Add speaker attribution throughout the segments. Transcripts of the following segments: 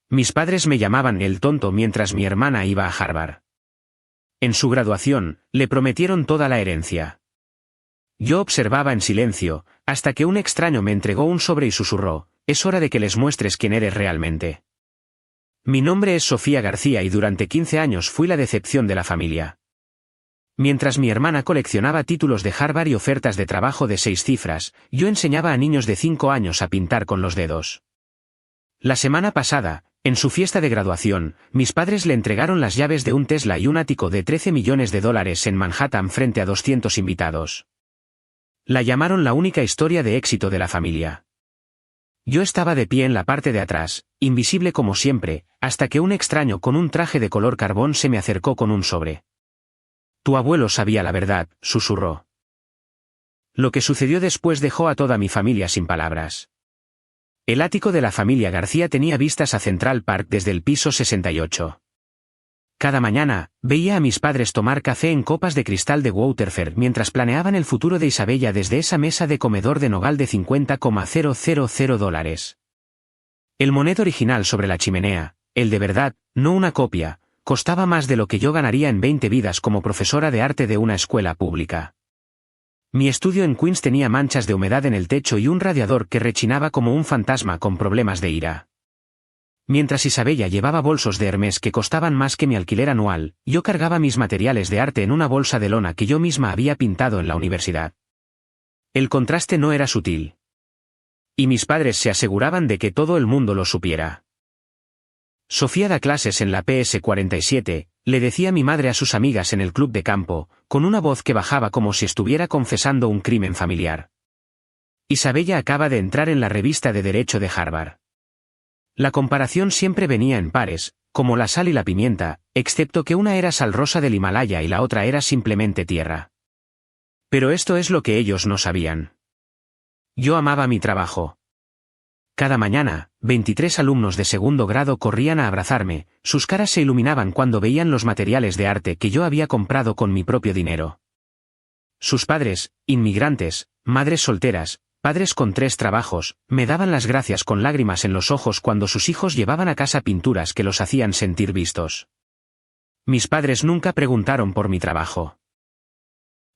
Speaker 1: Mis padres me llamaban el tonto mientras mi hermana iba a Harvard. En su graduación, le prometieron toda la herencia. Yo observaba en silencio, hasta que un extraño me entregó un sobre y susurró: «Es hora de que les muestres quién eres realmente». Mi nombre es Sofía García y durante 15 años fui la decepción de la familia. Mientras mi hermana coleccionaba títulos de Harvard y ofertas de trabajo de 6 cifras, yo enseñaba a niños de 5 años a pintar con los dedos. La semana pasada, en su fiesta de graduación, mis padres le entregaron las llaves de un Tesla y un ático de $13 millones en Manhattan frente a 200 invitados. La llamaron la única historia de éxito de la familia. Yo estaba de pie en la parte de atrás, invisible como siempre, hasta que un extraño con un traje de color carbón se me acercó con un sobre. «Tu abuelo sabía la verdad», susurró. Lo que sucedió después dejó a toda mi familia sin palabras. El ático de la familia García tenía vistas a Central Park desde el piso 68. Cada mañana, veía a mis padres tomar café en copas de cristal de Waterford mientras planeaban el futuro de Isabella desde esa mesa de comedor de nogal de $50,000. El monet original sobre la chimenea, el de verdad, no una copia, costaba más de lo que yo ganaría en 20 vidas como profesora de arte de una escuela pública. Mi estudio en Queens tenía manchas de humedad en el techo y un radiador que rechinaba como un fantasma con problemas de ira. Mientras Isabella llevaba bolsos de Hermès que costaban más que mi alquiler anual, yo cargaba mis materiales de arte en una bolsa de lona que yo misma había pintado en la universidad. El contraste no era sutil. Y mis padres se aseguraban de que todo el mundo lo supiera. Sofía da clases en la PS47, le decía mi madre a sus amigas en el club de campo, con una voz que bajaba como si estuviera confesando un crimen familiar. Isabella acaba de entrar en la revista de Derecho de Harvard. La comparación siempre venía en pares, como la sal y la pimienta, excepto que una era sal rosa del Himalaya y la otra era simplemente tierra. Pero esto es lo que ellos no sabían. Yo amaba mi trabajo. Cada mañana, 23 alumnos de segundo grado corrían a abrazarme, sus caras se iluminaban cuando veían los materiales de arte que yo había comprado con mi propio dinero. Sus padres, inmigrantes, madres solteras, padres con 3 trabajos, me daban las gracias con lágrimas en los ojos cuando sus hijos llevaban a casa pinturas que los hacían sentir vistos. Mis padres nunca preguntaron por mi trabajo.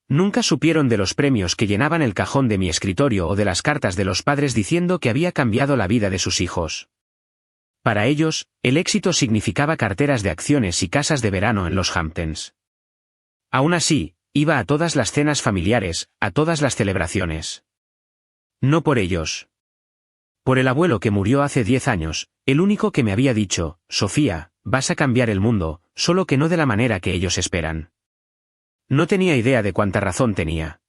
Speaker 1: Nunca supieron de los premios que llenaban el cajón de mi escritorio o de las cartas de los padres diciendo que había cambiado la vida de sus hijos. Para ellos, el éxito significaba carteras de acciones y casas de verano en los Hamptons. Aún así, iba a todas las cenas familiares, a todas las celebraciones. No por ellos. Por el abuelo que murió hace 10 años, el único que me había dicho: «Sofía, vas a cambiar el mundo, solo que no de la manera que ellos esperan». No tenía idea de cuánta razón tenía.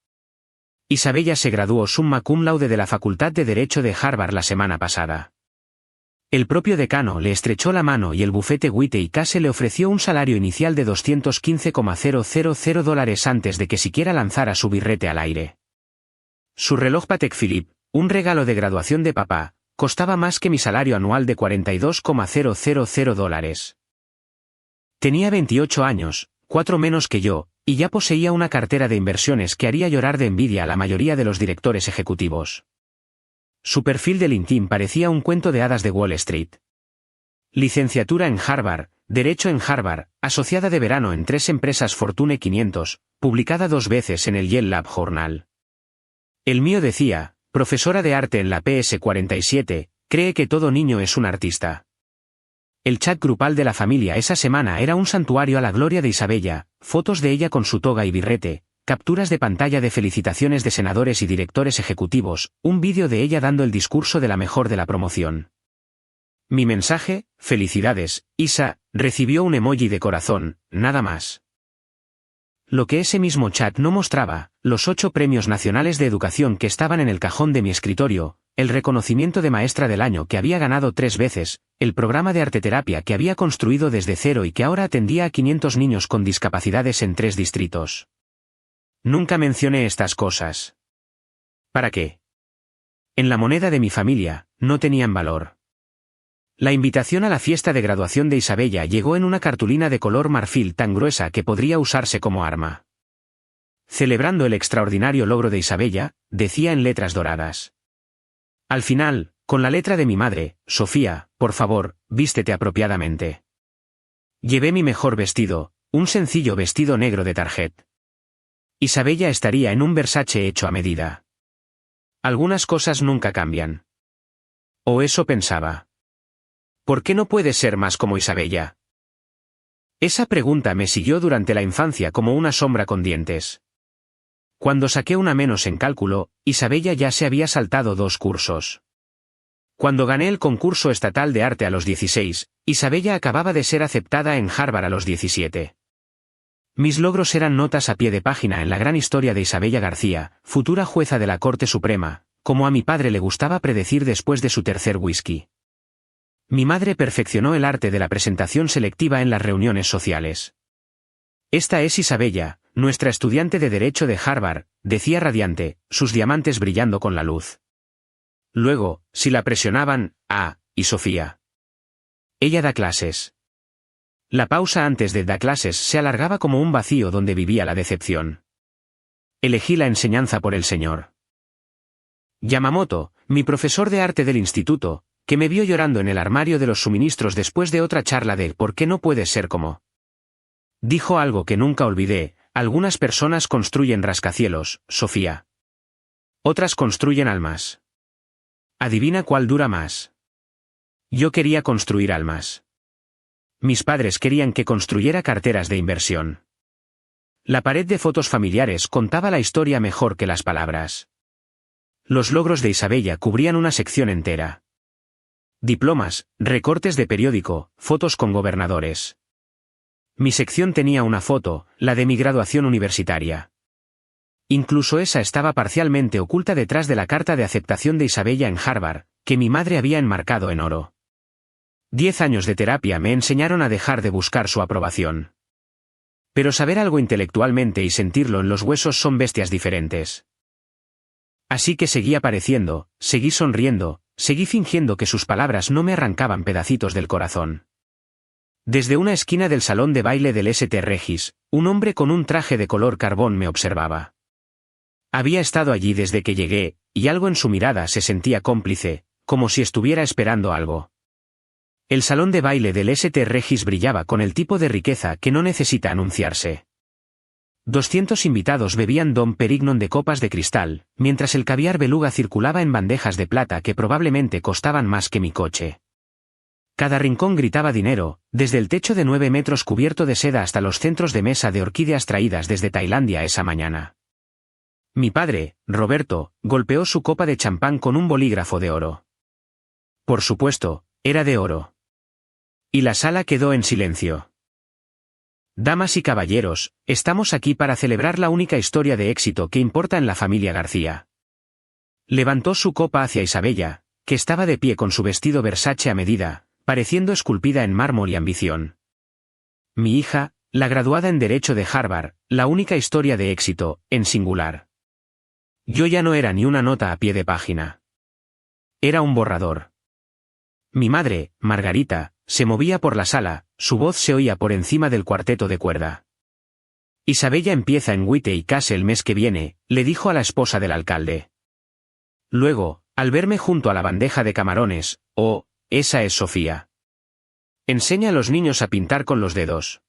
Speaker 1: Isabella se graduó summa cum laude de la Facultad de Derecho de Harvard la semana pasada. El propio decano le estrechó la mano y el bufete Witte y Case le ofreció un salario inicial de $215,000 antes de que siquiera lanzara su birrete al aire. Su reloj Patek Philippe, un regalo de graduación de papá, costaba más que mi salario anual de $42,000. Tenía 28 años, 4 menos que yo, y ya poseía una cartera de inversiones que haría llorar de envidia a la mayoría de los directores ejecutivos. Su perfil de LinkedIn parecía un cuento de hadas de Wall Street. Licenciatura en Harvard, Derecho en Harvard, asociada de verano en 3 empresas Fortune 500, publicada 2 veces en el Yale Lab Journal. El mío decía: profesora de arte en la PS47, cree que todo niño es un artista. El chat grupal de la familia esa semana era un santuario a la gloria de Isabella, fotos de ella con su toga y birrete, capturas de pantalla de felicitaciones de senadores y directores ejecutivos, un vídeo de ella dando el discurso de la mejor de la promoción. Mi mensaje: felicidades, Isa, recibió un emoji de corazón, nada más. Lo que ese mismo chat no mostraba: los 8 premios nacionales de educación que estaban en el cajón de mi escritorio, el reconocimiento de maestra del año que había ganado 3 veces, el programa de arteterapia que había construido desde cero y que ahora atendía a 500 niños con discapacidades en 3 distritos. Nunca mencioné estas cosas. ¿Para qué? En la moneda de mi familia, no tenían valor. La invitación a la fiesta de graduación de Isabella llegó en una cartulina de color marfil tan gruesa que podría usarse como arma. Celebrando el extraordinario logro de Isabella, decía en letras doradas. Al final, Con la letra de mi madre: Sofía, por favor, vístete apropiadamente. Llevé mi mejor vestido, un sencillo vestido negro de tarjet. Isabella estaría en un Versace hecho a medida. Algunas cosas nunca cambian. O eso pensaba. ¿Por qué no puedes ser más como Isabella? Esa pregunta me siguió durante la infancia como una sombra con dientes. Cuando saqué una menos en cálculo, Isabella ya se había saltado 2 cursos. Cuando gané el concurso estatal de arte a los 16, Isabella acababa de ser aceptada en Harvard a los 17. Mis logros eran notas a pie de página en la gran historia de Isabella García, futura jueza de la Corte Suprema, como a mi padre le gustaba predecir después de su tercer whisky. Mi madre perfeccionó el arte de la presentación selectiva en las reuniones sociales. Esta es Isabella, nuestra estudiante de Derecho de Harvard, decía radiante, sus diamantes brillando con la luz. Luego, si la presionaban, y Sofía. Ella da clases. La pausa antes de da clases se alargaba como un vacío donde vivía la decepción. Elegí la enseñanza por el señor Yamamoto, mi profesor de arte del instituto, que me vio llorando en el armario de los suministros después de otra charla de ¿por qué no puedes ser como? Dijo algo que nunca olvidé: algunas personas construyen rascacielos, Sofía. Otras construyen almas. Adivina cuál dura más. Yo quería construir almas. Mis padres querían que construyera carteras de inversión. La pared de fotos familiares contaba la historia mejor que las palabras. Los logros de Isabella cubrían una sección entera. Diplomas, recortes de periódico, fotos con gobernadores. Mi sección tenía una foto, la de mi graduación universitaria. Incluso esa estaba parcialmente oculta detrás de la carta de aceptación de Isabella en Harvard, que mi madre había enmarcado en oro. 10 años de terapia me enseñaron a dejar de buscar su aprobación. Pero saber algo intelectualmente y sentirlo en los huesos son bestias diferentes. Así que seguí apareciendo, seguí sonriendo, seguí fingiendo que sus palabras no me arrancaban pedacitos del corazón. Desde una esquina del salón de baile del St. Regis, un hombre con un traje de color carbón me observaba. Había estado allí desde que llegué, y algo en su mirada se sentía cómplice, como si estuviera esperando algo. El salón de baile del St. Regis brillaba con el tipo de riqueza que no necesita anunciarse. 200 invitados bebían Dom Perignon de copas de cristal, mientras el caviar beluga circulaba en bandejas de plata que probablemente costaban más que mi coche. Cada rincón gritaba dinero, desde el techo de 9 metros cubierto de seda hasta los centros de mesa de orquídeas traídas desde Tailandia esa mañana. Mi padre, Roberto, golpeó su copa de champán con un bolígrafo de oro. Por supuesto, era de oro. Y la sala quedó en silencio. Damas y caballeros, estamos aquí para celebrar la única historia de éxito que importa en la familia García. Levantó su copa hacia Isabella, que estaba de pie con su vestido Versace a medida, pareciendo esculpida en mármol y ambición. Mi hija, la graduada en Derecho de Harvard, la única historia de éxito, en singular. Yo ya no era ni una nota a pie de página. Era un borrador. Mi madre, Margarita, se movía por la sala, su voz se oía por encima del cuarteto de cuerda. Isabella empieza en Whitney Castle el mes que viene, le dijo a la esposa del alcalde. Luego, al verme junto a la bandeja de camarones, esa es Sofía. Enseña a los niños a pintar con los dedos.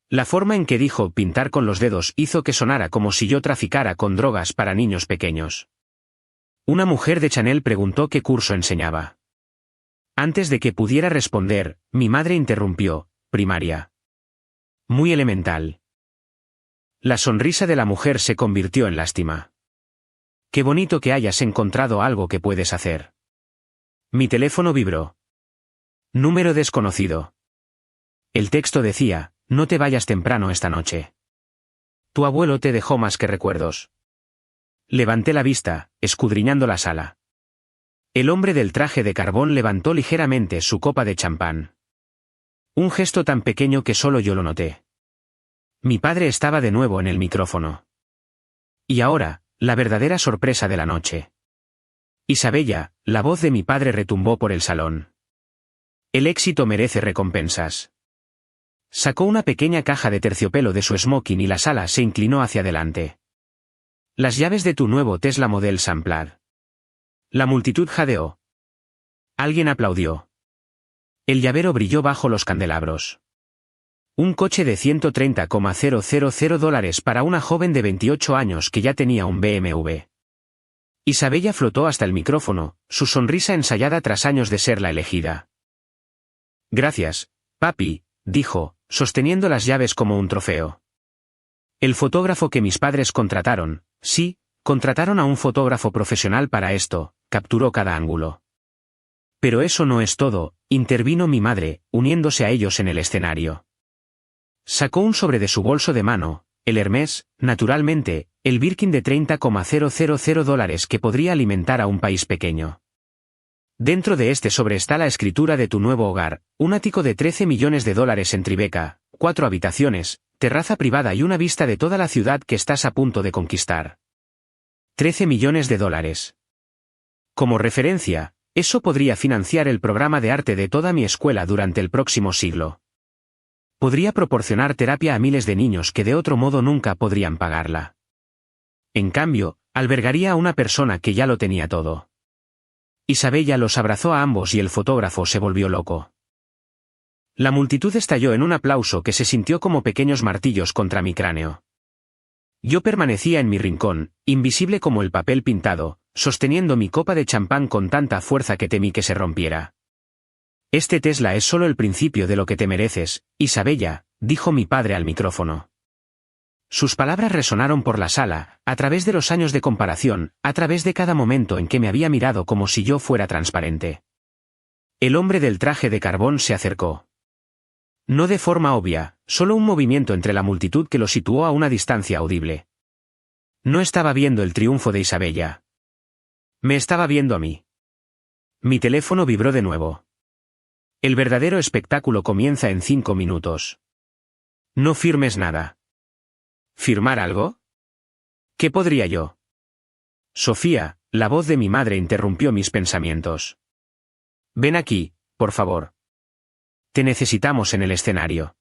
Speaker 1: La forma en que dijo pintar con los dedos hizo que sonara como si yo traficara con drogas para niños pequeños. Una mujer de Chanel preguntó qué curso enseñaba. Antes de que pudiera responder, mi madre interrumpió: primaria. Muy elemental. La sonrisa de la mujer se convirtió en lástima. Qué bonito que hayas encontrado algo que puedes hacer. Mi teléfono vibró. Número desconocido. El texto decía: no te vayas temprano esta noche. Tu abuelo te dejó más que recuerdos. Levanté la vista, escudriñando la sala. El hombre del traje de carbón levantó ligeramente su copa de champán. Un gesto tan pequeño que solo yo lo noté. Mi padre estaba de nuevo en el micrófono. Y ahora, la verdadera sorpresa de la noche. Isabella, la voz de mi padre retumbó por el salón. El éxito merece recompensas. Sacó una pequeña caja de terciopelo de su smoking y la sala se inclinó hacia adelante. Las llaves de tu nuevo Tesla Model Sampler. La multitud jadeó. Alguien aplaudió. El llavero brilló bajo los candelabros. Un coche de $130,000 para una joven de 28 años que ya tenía un BMW. Isabella flotó hasta el micrófono, su sonrisa ensayada tras años de ser la elegida. Gracias, papi, dijo, sosteniendo las llaves como un trofeo. El fotógrafo que mis padres contrataron, sí, contrataron a un fotógrafo profesional para esto, capturó cada ángulo. Pero eso no es todo, intervino mi madre, uniéndose a ellos en el escenario. Sacó un sobre de su bolso de mano, el Hermès, naturalmente, el Birkin de $30,000 que podría alimentar a un país pequeño. Dentro de este sobre está la escritura de tu nuevo hogar, un ático de $13 millones en Tribeca, 4 habitaciones, terraza privada y una vista de toda la ciudad que estás a punto de conquistar. $13 millones. Como referencia, eso podría financiar el programa de arte de toda mi escuela durante el próximo siglo. Podría proporcionar terapia a miles de niños que de otro modo nunca podrían pagarla. En cambio, albergaría a una persona que ya lo tenía todo. Isabella los abrazó a ambos y el fotógrafo se volvió loco. La multitud estalló en un aplauso que se sintió como pequeños martillos contra mi cráneo. Yo permanecía en mi rincón, invisible como el papel pintado, sosteniendo mi copa de champán con tanta fuerza que temí que se rompiera. Este Tesla es solo el principio de lo que te mereces, Isabella, dijo mi padre al micrófono. Sus palabras resonaron por la sala, a través de los años de comparación, a través de cada momento en que me había mirado como si yo fuera transparente. El hombre del traje de carbón se acercó. No de forma obvia, solo un movimiento entre la multitud que lo situó a una distancia audible. No estaba viendo el triunfo de Isabella. Me estaba viendo a mí. Mi teléfono vibró de nuevo. El verdadero espectáculo comienza en 5 minutos. No firmes nada. ¿Firmar algo? ¿Qué podría yo? Sofía, la voz de mi madre interrumpió mis pensamientos. Ven aquí, por favor. Te necesitamos en el escenario.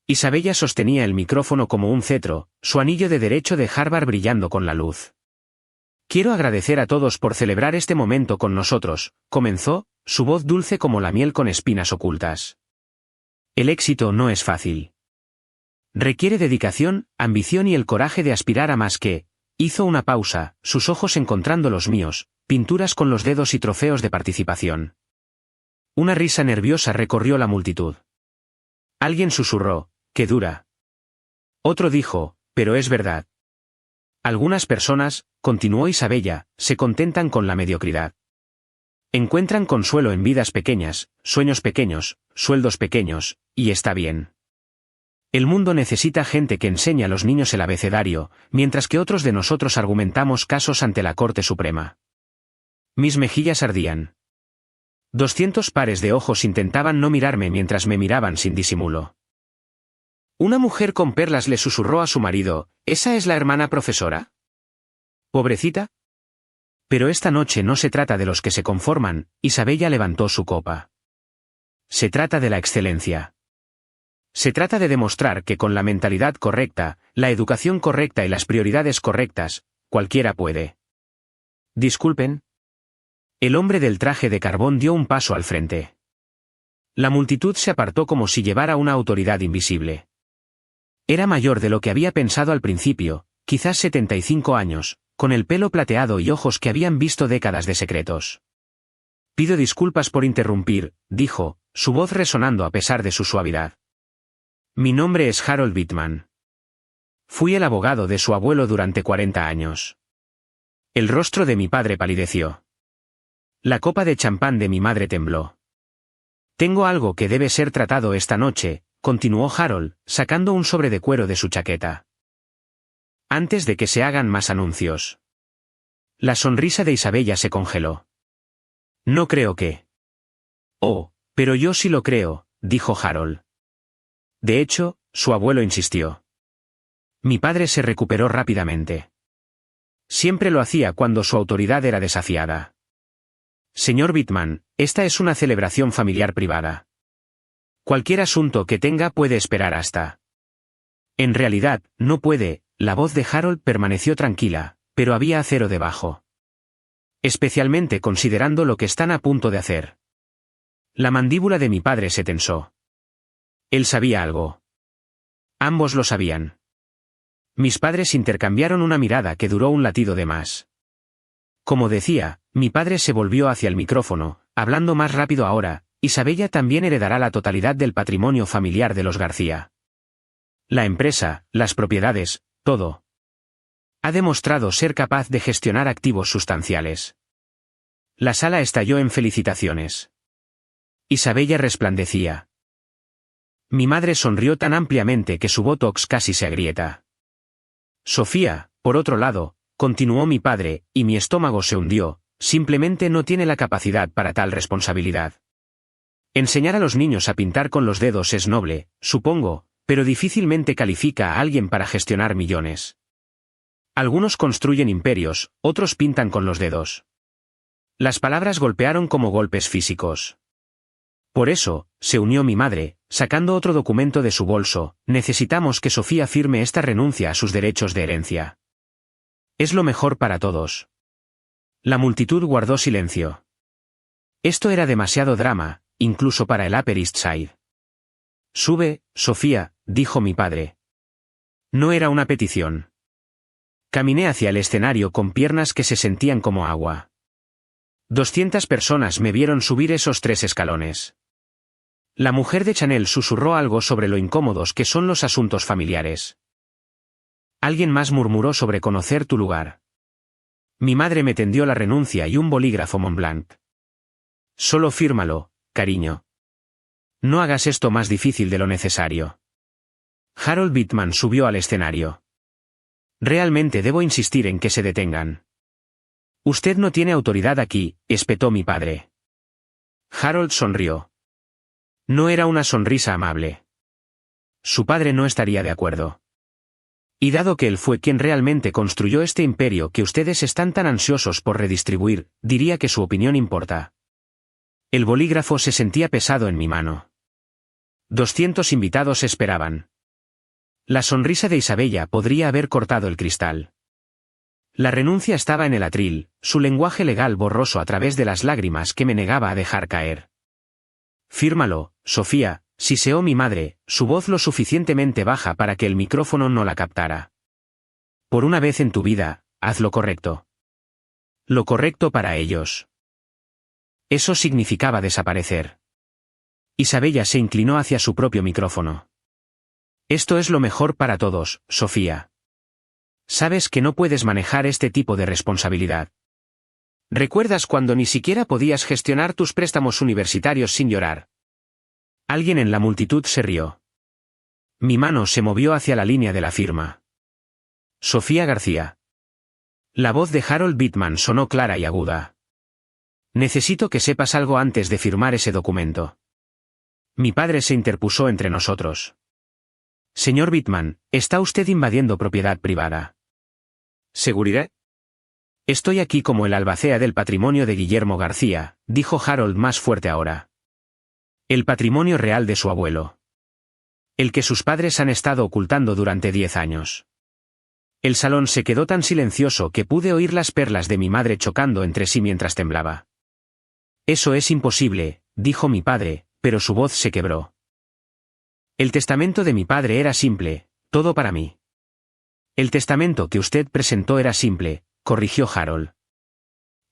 Speaker 1: Isabella sostenía el micrófono como un cetro, su anillo de derecho de Harvard brillando con la luz. Quiero agradecer a todos por celebrar este momento con nosotros, comenzó, su voz dulce como la miel con espinas ocultas. El éxito no es fácil. Requiere dedicación, ambición y el coraje de aspirar a más que, hizo una pausa, sus ojos encontrando los míos, pinturas con los dedos y trofeos de participación. Una risa nerviosa recorrió la multitud. Alguien susurró, ¡qué dura! Otro dijo, pero es verdad. Algunas personas, continuó Isabella, se contentan con la mediocridad. Encuentran consuelo en vidas pequeñas, sueños pequeños, sueldos pequeños, y está bien. El mundo necesita gente que enseñe a los niños el abecedario, mientras que otros de nosotros argumentamos casos ante la Corte Suprema. Mis mejillas ardían. 200 pares de ojos intentaban no mirarme mientras me miraban sin disimulo. Una mujer con perlas le susurró a su marido, ¿esa es la hermana profesora? ¿Pobrecita? Pero esta noche no se trata de los que se conforman, Isabella levantó su copa. Se trata de la excelencia. Se trata de demostrar que con la mentalidad correcta, la educación correcta y las prioridades correctas, cualquiera puede. Disculpen. El hombre del traje de carbón dio un paso al frente. La multitud se apartó como si llevara una autoridad invisible. Era mayor de lo que había pensado al principio, quizás 75 años, con el pelo plateado y ojos que habían visto décadas de secretos. Pido disculpas por interrumpir, dijo, su voz resonando a pesar de su suavidad. Mi nombre es Harold Bittman. Fui el abogado de su abuelo durante 40 años. El rostro de mi padre palideció. La copa de champán de mi madre tembló. Tengo algo que debe ser tratado esta noche, continuó Harold, sacando un sobre de cuero de su chaqueta. Antes de que se hagan más anuncios. La sonrisa de Isabella se congeló. No creo que. Oh, pero yo sí lo creo, dijo Harold. De hecho, su abuelo insistió. Mi padre se recuperó rápidamente. Siempre lo hacía cuando su autoridad era desafiada. Señor Bittman, esta es una celebración familiar privada. Cualquier asunto que tenga puede esperar hasta. En realidad, no puede, la voz de Harold permaneció tranquila, pero había acero debajo. Especialmente considerando lo que están a punto de hacer. La mandíbula de mi padre se tensó. Él sabía algo. Ambos lo sabían. Mis padres intercambiaron una mirada que duró un latido de más. Como decía, mi padre se volvió hacia el micrófono, hablando más rápido ahora. Isabella también heredará la totalidad del patrimonio familiar de los García. La empresa, las propiedades, todo. Ha demostrado ser capaz de gestionar activos sustanciales. La sala estalló en felicitaciones. Isabella resplandecía. Mi madre sonrió tan ampliamente que su botox casi se agrieta. Sofía, por otro lado, continuó mi padre, y mi estómago se hundió, simplemente no tiene la capacidad para tal responsabilidad. Enseñar a los niños a pintar con los dedos es noble, supongo, pero difícilmente califica a alguien para gestionar millones. Algunos construyen imperios, otros pintan con los dedos. Las palabras golpearon como golpes físicos. Por eso, se unió mi madre, sacando otro documento de su bolso. Necesitamos que Sofía firme esta renuncia a sus derechos de herencia. Es lo mejor para todos. La multitud guardó silencio. Esto era demasiado drama, incluso para el Upper East Side. Sube, Sofía, dijo mi padre. No era una petición. Caminé hacia el escenario con piernas que se sentían como agua. 200 personas me vieron subir esos 3 escalones. La mujer de Chanel susurró algo sobre lo incómodos que son los asuntos familiares. Alguien más murmuró sobre conocer tu lugar. Mi madre me tendió la renuncia y un bolígrafo Montblanc. Solo fírmalo, cariño. No hagas esto más difícil de lo necesario. Harold Bittman subió al escenario. Realmente debo insistir en que se detengan. Usted no tiene autoridad aquí, espetó mi padre. Harold sonrió. No era una sonrisa amable. Su padre no estaría de acuerdo. Y dado que él fue quien realmente construyó este imperio que ustedes están tan ansiosos por redistribuir, diría que su opinión importa. El bolígrafo se sentía pesado en mi mano. 200 invitados esperaban. La sonrisa de Isabella podría haber cortado el cristal. La renuncia estaba en el atril, su lenguaje legal borroso a través de las lágrimas que me negaba a dejar caer. Fírmalo, Sofía, siseó mi madre, su voz lo suficientemente baja para que el micrófono no la captara. Por una vez en tu vida, haz lo correcto. Lo correcto para ellos. Eso significaba desaparecer. Isabella se inclinó hacia su propio micrófono. Esto es lo mejor para todos, Sofía. Sabes que no puedes manejar este tipo de responsabilidad. ¿Recuerdas cuando ni siquiera podías gestionar tus préstamos universitarios sin llorar? Alguien en la multitud se rió. Mi mano se movió hacia la línea de la firma. Sofía García. La voz de Harold Bittman sonó clara y aguda. Necesito que sepas algo antes de firmar ese documento. Mi padre se interpuso entre nosotros. Señor Bittman, está usted invadiendo propiedad privada. ¿Seguridad? Estoy aquí como el albacea del patrimonio de Guillermo García, dijo Harold más fuerte ahora. El patrimonio real de su abuelo. El que sus padres han estado ocultando durante 10 años. El salón se quedó tan silencioso que pude oír las perlas de mi madre chocando entre sí mientras temblaba. Eso es imposible, dijo mi padre, pero su voz se quebró. El testamento de mi padre era simple, todo para mí. El testamento que usted presentó era simple, corrigió Harold.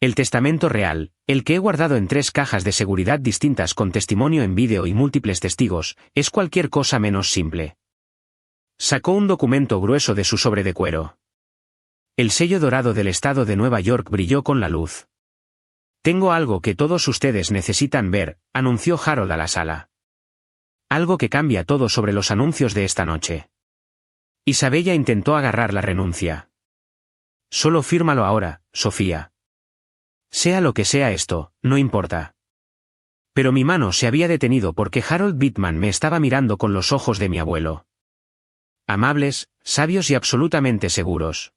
Speaker 1: El testamento real, el que he guardado en 3 cajas de seguridad distintas con testimonio en vídeo y múltiples testigos, es cualquier cosa menos simple. Sacó un documento grueso de su sobre de cuero. El sello dorado del estado de Nueva York brilló con la luz. Tengo algo que todos ustedes necesitan ver, anunció Harold a la sala. Algo que cambia todo sobre los anuncios de esta noche. Isabella intentó agarrar la renuncia. Solo fírmalo ahora, Sofía. Sea lo que sea esto, no importa. Pero mi mano se había detenido porque Harold Bittman me estaba mirando con los ojos de mi abuelo. Amables, sabios y absolutamente seguros.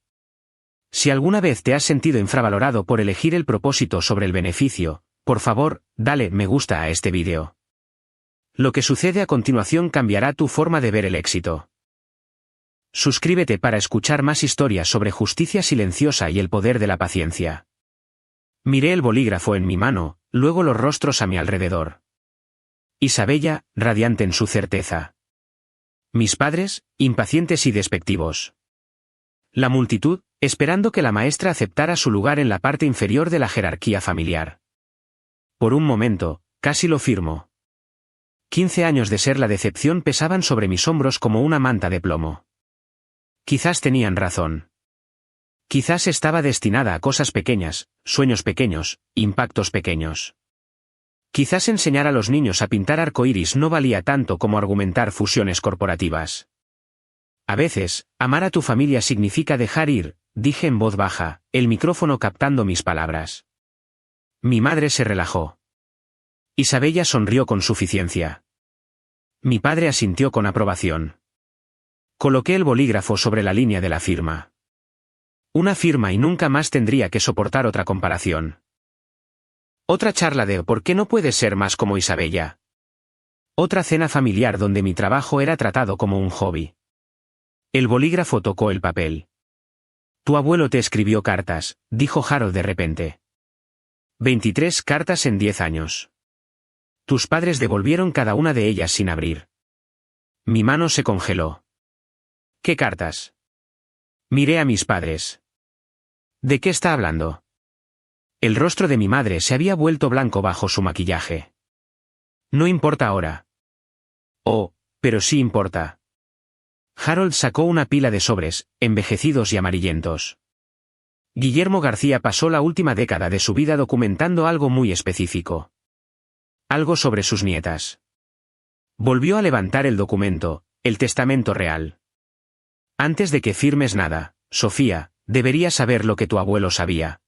Speaker 1: Si alguna vez te has sentido infravalorado por elegir el propósito sobre el beneficio, por favor, dale me gusta a este vídeo. Lo que sucede a continuación cambiará tu forma de ver el éxito. Suscríbete para escuchar más historias sobre justicia silenciosa y el poder de la paciencia. Miré el bolígrafo en mi mano, luego los rostros a mi alrededor. Isabella, radiante en su certeza. Mis padres, impacientes y despectivos. La multitud, esperando que la maestra aceptara su lugar en la parte inferior de la jerarquía familiar. Por un momento, casi lo firmo. 15 años de ser la decepción pesaban sobre mis hombros como una manta de plomo. Quizás tenían razón. Quizás estaba destinada a cosas pequeñas, sueños pequeños, impactos pequeños. Quizás enseñar a los niños a pintar arcoíris no valía tanto como argumentar fusiones corporativas. A veces, amar a tu familia significa dejar ir, dije en voz baja, el micrófono captando mis palabras. Mi madre se relajó. Isabella sonrió con suficiencia. Mi padre asintió con aprobación. Coloqué el bolígrafo sobre la línea de la firma. Una firma y nunca más tendría que soportar otra comparación. Otra charla de ¿por qué no puedes ser más como Isabella? Otra cena familiar donde mi trabajo era tratado como un hobby. El bolígrafo tocó el papel. Tu abuelo te escribió cartas, dijo Harold de repente. 23 cartas en 10 años. Tus padres devolvieron cada una de ellas sin abrir. Mi mano se congeló. ¿Qué cartas? Miré a mis padres. ¿De qué está hablando? El rostro de mi madre se había vuelto blanco bajo su maquillaje. No importa ahora. Oh, pero sí importa. Harold sacó una pila de sobres, envejecidos y amarillentos. Guillermo García pasó la última década de su vida documentando algo muy específico. Algo sobre sus nietas. Volvió a levantar el documento, el testamento real. Antes de que firmes nada, Sofía, deberías saber lo que tu abuelo sabía.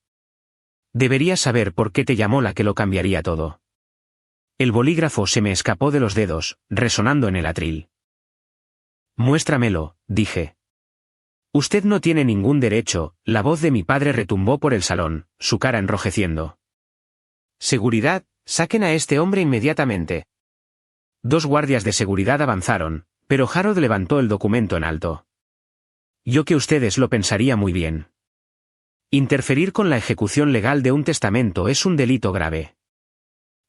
Speaker 1: Deberías saber por qué te llamó la que lo cambiaría todo. El bolígrafo se me escapó de los dedos, resonando en el atril. Muéstramelo, dije. Usted no tiene ningún derecho, la voz de mi padre retumbó por el salón, su cara enrojeciendo. Seguridad, saquen a este hombre inmediatamente. 2 guardias de seguridad avanzaron, pero Harold levantó el documento en alto. Yo que ustedes lo pensaría muy bien. Interferir con la ejecución legal de un testamento es un delito grave.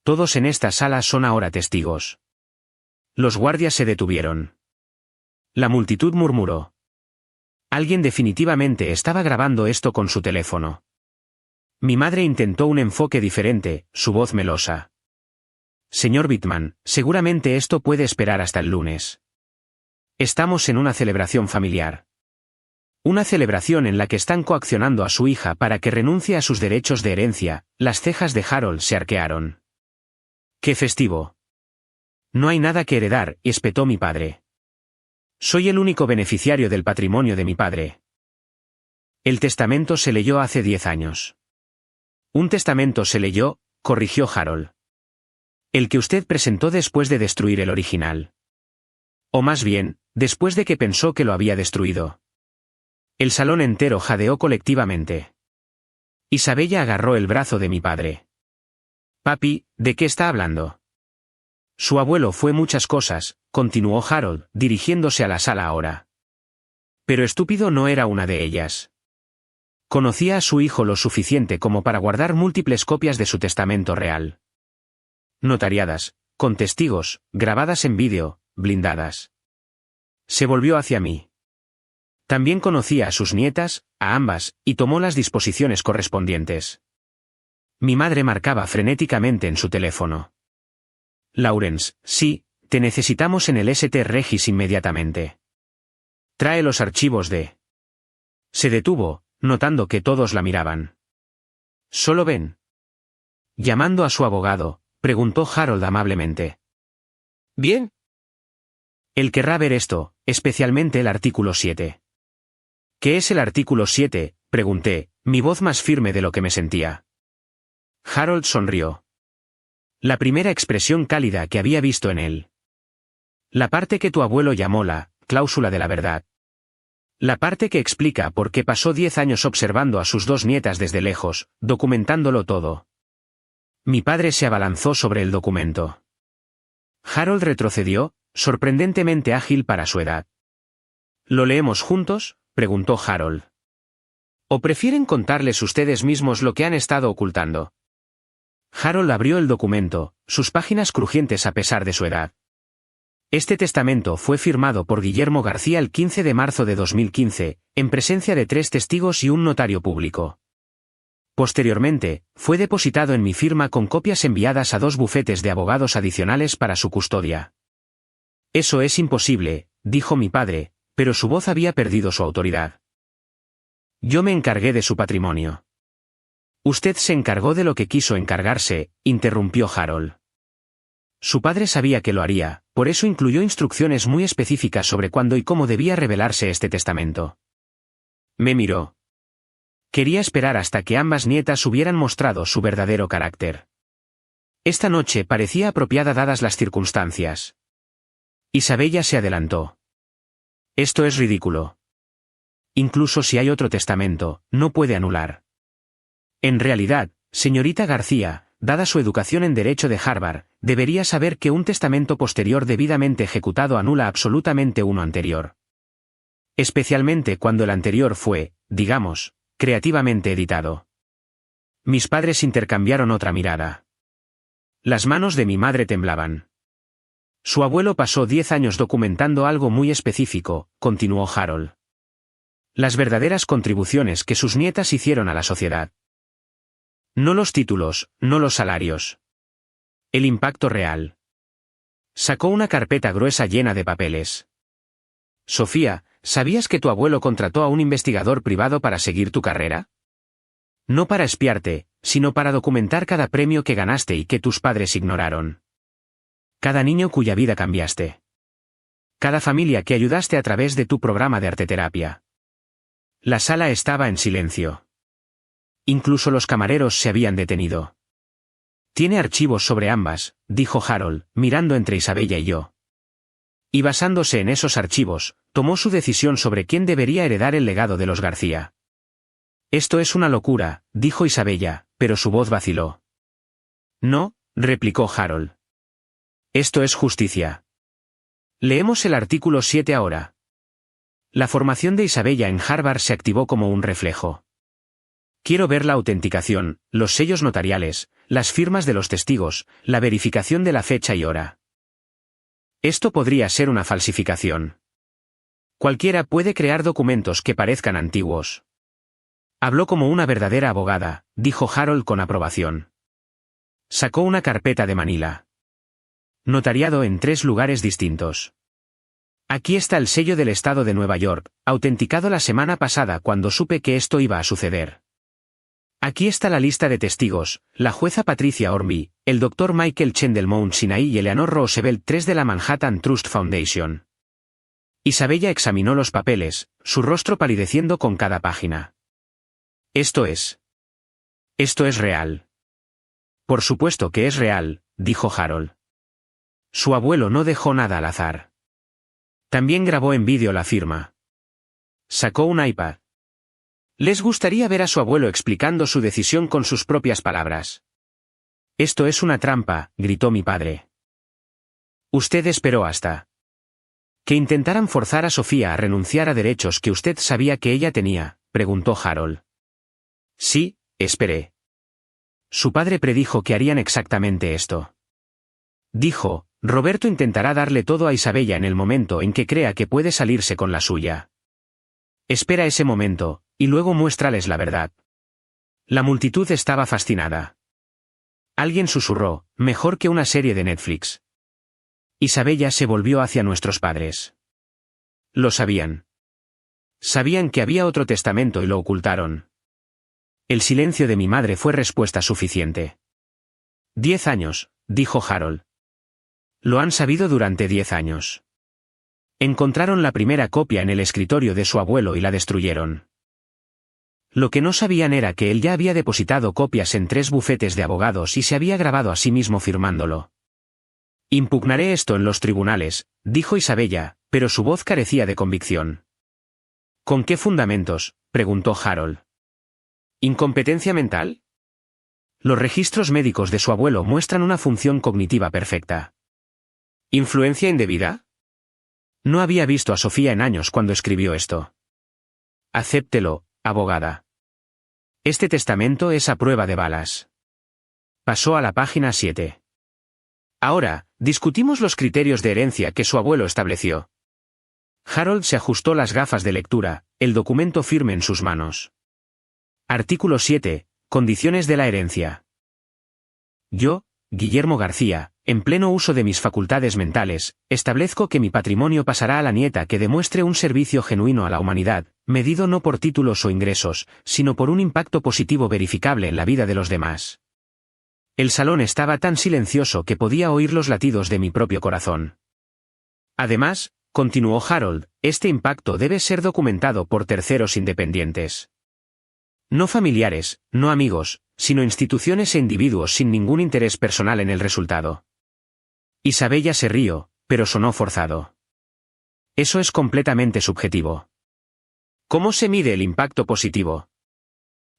Speaker 1: Todos en esta sala son ahora testigos. Los guardias se detuvieron. La multitud murmuró. Alguien definitivamente estaba grabando esto con su teléfono. Mi madre intentó un enfoque diferente, su voz melosa. Señor Bittman, seguramente esto puede esperar hasta el lunes. Estamos en una celebración familiar. Una celebración en la que están coaccionando a su hija para que renuncie a sus derechos de herencia. Las cejas de Harold se arquearon. ¡Qué festivo! No hay nada que heredar, espetó mi padre. Soy el único beneficiario del patrimonio de mi padre. El testamento se leyó hace 10 años. Un testamento se leyó, corrigió Harold. El que usted presentó después de destruir el original. O más bien, después de que pensó que lo había destruido. El salón entero jadeó colectivamente. Isabella agarró el brazo de mi padre. Papi, ¿de qué está hablando? Su abuelo fue muchas cosas, continuó Harold, dirigiéndose a la sala ahora. Pero estúpido no era una de ellas. Conocía a su hijo lo suficiente como para guardar múltiples copias de su testamento real. Notariadas, con testigos, grabadas en vídeo, blindadas. Se volvió hacia mí. También conocía a sus nietas, a ambas, y tomó las disposiciones correspondientes. Mi madre marcaba frenéticamente en su teléfono. Lawrence, sí, te necesitamos en el St. Regis inmediatamente. Trae los archivos de... Se detuvo, notando que todos la miraban. ¿Solo ven? Llamando a su abogado, preguntó Harold amablemente. ¿Bien? Él querrá ver esto, especialmente el artículo 7. ¿Qué es el artículo 7? Pregunté, mi voz más firme de lo que me sentía. Harold sonrió. La primera expresión cálida que había visto en él. La parte que tu abuelo llamó la cláusula de la verdad. La parte que explica por qué pasó 10 años observando a sus 2 nietas desde lejos, documentándolo todo. Mi padre se abalanzó sobre el documento. Harold retrocedió, sorprendentemente ágil para su edad. ¿Lo leemos juntos?, preguntó Harold. ¿O prefieren contarles ustedes mismos lo que han estado ocultando? Harold abrió el documento, sus páginas crujientes a pesar de su edad. Este testamento fue firmado por Guillermo García el 15 de marzo de 2015, en presencia de 3 testigos y un notario público. Posteriormente, fue depositado en mi firma con copias enviadas a 2 bufetes de abogados adicionales para su custodia. Eso es imposible, dijo mi padre, pero su voz había perdido su autoridad. Yo me encargué de su patrimonio. Usted se encargó de lo que quiso encargarse, interrumpió Harold. Su padre sabía que lo haría, por eso incluyó instrucciones muy específicas sobre cuándo y cómo debía revelarse este testamento. Me miró. Quería esperar hasta que ambas nietas hubieran mostrado su verdadero carácter. Esta noche parecía apropiada dadas las circunstancias. Isabella se adelantó. Esto es ridículo. Incluso si hay otro testamento, no puede anular. En realidad, señorita García, dada su educación en Derecho de Harvard, debería saber que un testamento posterior debidamente ejecutado anula absolutamente uno anterior. Especialmente cuando el anterior fue, digamos, creativamente editado. Mis padres intercambiaron otra mirada. Las manos de mi madre temblaban. Su abuelo pasó 10 años documentando algo muy específico, continuó Harold. Las verdaderas contribuciones que sus nietas hicieron a la sociedad. No los títulos, no los salarios. El impacto real. Sacó una carpeta gruesa llena de papeles. Sofía, ¿sabías que tu abuelo contrató a un investigador privado para seguir tu carrera? No para espiarte, sino para documentar cada premio que ganaste y que tus padres ignoraron. Cada niño cuya vida cambiaste. Cada familia que ayudaste a través de tu programa de arteterapia. La sala estaba en silencio. Incluso los camareros se habían detenido. Tiene archivos sobre ambas, dijo Harold, mirando entre Isabella y yo. Y basándose en esos archivos, tomó su decisión sobre quién debería heredar el legado de los García. Esto es una locura, dijo Isabella, pero su voz vaciló. No, replicó Harold. Esto es justicia. Leemos el artículo 7 ahora. La formación de Isabella en Harvard se activó como un reflejo. Quiero ver la autenticación, los sellos notariales, las firmas de los testigos, la verificación de la fecha y hora. Esto podría ser una falsificación. Cualquiera puede crear documentos que parezcan antiguos. Habló como una verdadera abogada, dijo Harold con aprobación. Sacó una carpeta de Manila. Notariado en 3 lugares distintos. Aquí está el sello del Estado de Nueva York, autenticado la semana pasada cuando supe que esto iba a suceder. Aquí está la lista de testigos, la jueza Patricia Ormby, el Dr. Michael Chen del Mount Sinai y Eleanor Roosevelt III de la Manhattan Trust Foundation. Isabella examinó los papeles, su rostro palideciendo con cada página. Esto es real. Por supuesto que es real, dijo Harold. Su abuelo no dejó nada al azar. También grabó en vídeo la firma. Sacó un iPad. Les gustaría ver a su abuelo explicando su decisión con sus propias palabras. Esto es una trampa, gritó mi padre. Usted esperó hasta que intentaran forzar a Sofía a renunciar a derechos que usted sabía que ella tenía, preguntó Harold. Sí, esperé. Su padre predijo que harían exactamente esto. Dijo, Roberto intentará darle todo a Isabella en el momento en que crea que puede salirse con la suya. Espera ese momento, y luego muéstrales la verdad. La multitud estaba fascinada. Alguien susurró, mejor que una serie de Netflix. Isabella se volvió hacia nuestros padres. Lo sabían. Sabían que había otro testamento y lo ocultaron. El silencio de mi madre fue respuesta suficiente. 10 años, dijo Harold. Lo han sabido durante 10 años. Encontraron la primera copia en el escritorio de su abuelo y la destruyeron. Lo que no sabían era que él ya había depositado copias en 3 bufetes de abogados y se había grabado a sí mismo firmándolo. Impugnaré esto en los tribunales, dijo Isabella, pero su voz carecía de convicción. ¿Con qué fundamentos?, preguntó Harold. ¿Incompetencia mental? Los registros médicos de su abuelo muestran una función cognitiva perfecta. ¿Influencia indebida? No había visto a Sofía en años cuando escribió esto. Acéptelo, abogada. Este testamento es a prueba de balas. Pasó a la página 7. Ahora, discutimos los criterios de herencia que su abuelo estableció. Harold se ajustó las gafas de lectura, el documento firme en sus manos. Artículo 7. Condiciones de la herencia. Yo, Guillermo García, en pleno uso de mis facultades mentales, establezco que mi patrimonio pasará a la nieta que demuestre un servicio genuino a la humanidad, medido no por títulos o ingresos, sino por un impacto positivo verificable en la vida de los demás. El salón estaba tan silencioso que podía oír los latidos de mi propio corazón. Además, continuó Harold, este impacto debe ser documentado por terceros independientes. No familiares, no amigos, sino instituciones e individuos sin ningún interés personal en el resultado. Isabella se rió, pero sonó forzado. Eso es completamente subjetivo. ¿Cómo se mide el impacto positivo?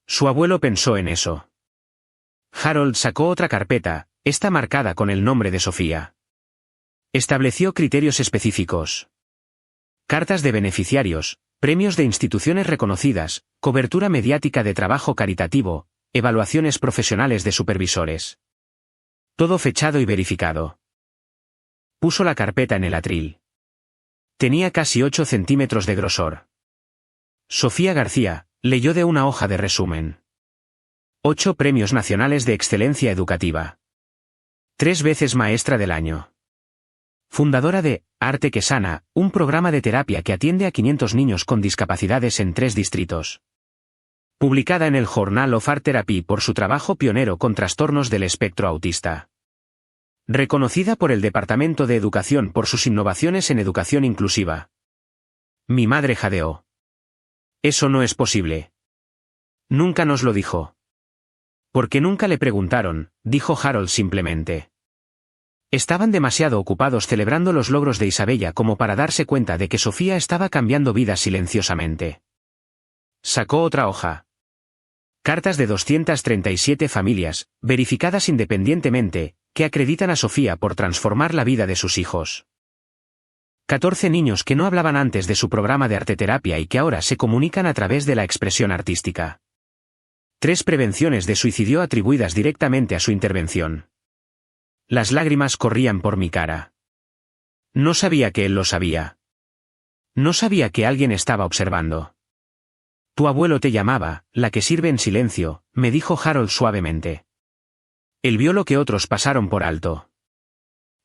Speaker 1: Su abuelo pensó en eso. Harold sacó otra carpeta, esta marcada con el nombre de Sofía. Estableció criterios específicos. Cartas de beneficiarios, premios de instituciones reconocidas, cobertura mediática de trabajo caritativo, evaluaciones profesionales de supervisores. Todo fechado y verificado. Puso la carpeta en el atril. Tenía casi 8 centímetros de grosor. Sofía García, leyó de una hoja de resumen. 8 premios nacionales de excelencia educativa. 3 veces maestra del año. Fundadora de Arte que Sana, un programa de terapia que atiende a 500 niños con discapacidades en 3 distritos. Publicada en el Journal of Art Therapy por su trabajo pionero con trastornos del espectro autista. Reconocida por el Departamento de Educación por sus innovaciones en educación inclusiva. Mi madre jadeó. Eso no es posible. Nunca nos lo dijo. Porque nunca le preguntaron, dijo Harold simplemente. Estaban demasiado ocupados celebrando los logros de Isabella como para darse cuenta de que Sofía estaba cambiando vidas silenciosamente. Sacó otra hoja. Cartas de 237 familias, verificadas independientemente, que acreditan a Sofía por transformar la vida de sus hijos. 14 niños que no hablaban antes de su programa de arteterapia y que ahora se comunican a través de la expresión artística. 3 prevenciones de suicidio atribuidas directamente a su intervención. Las lágrimas corrían por mi cara. No sabía que él lo sabía. No sabía que alguien estaba observando. Tu abuelo te llamaba, la que sirve en silencio, me dijo Harold suavemente. Él vio lo que otros pasaron por alto.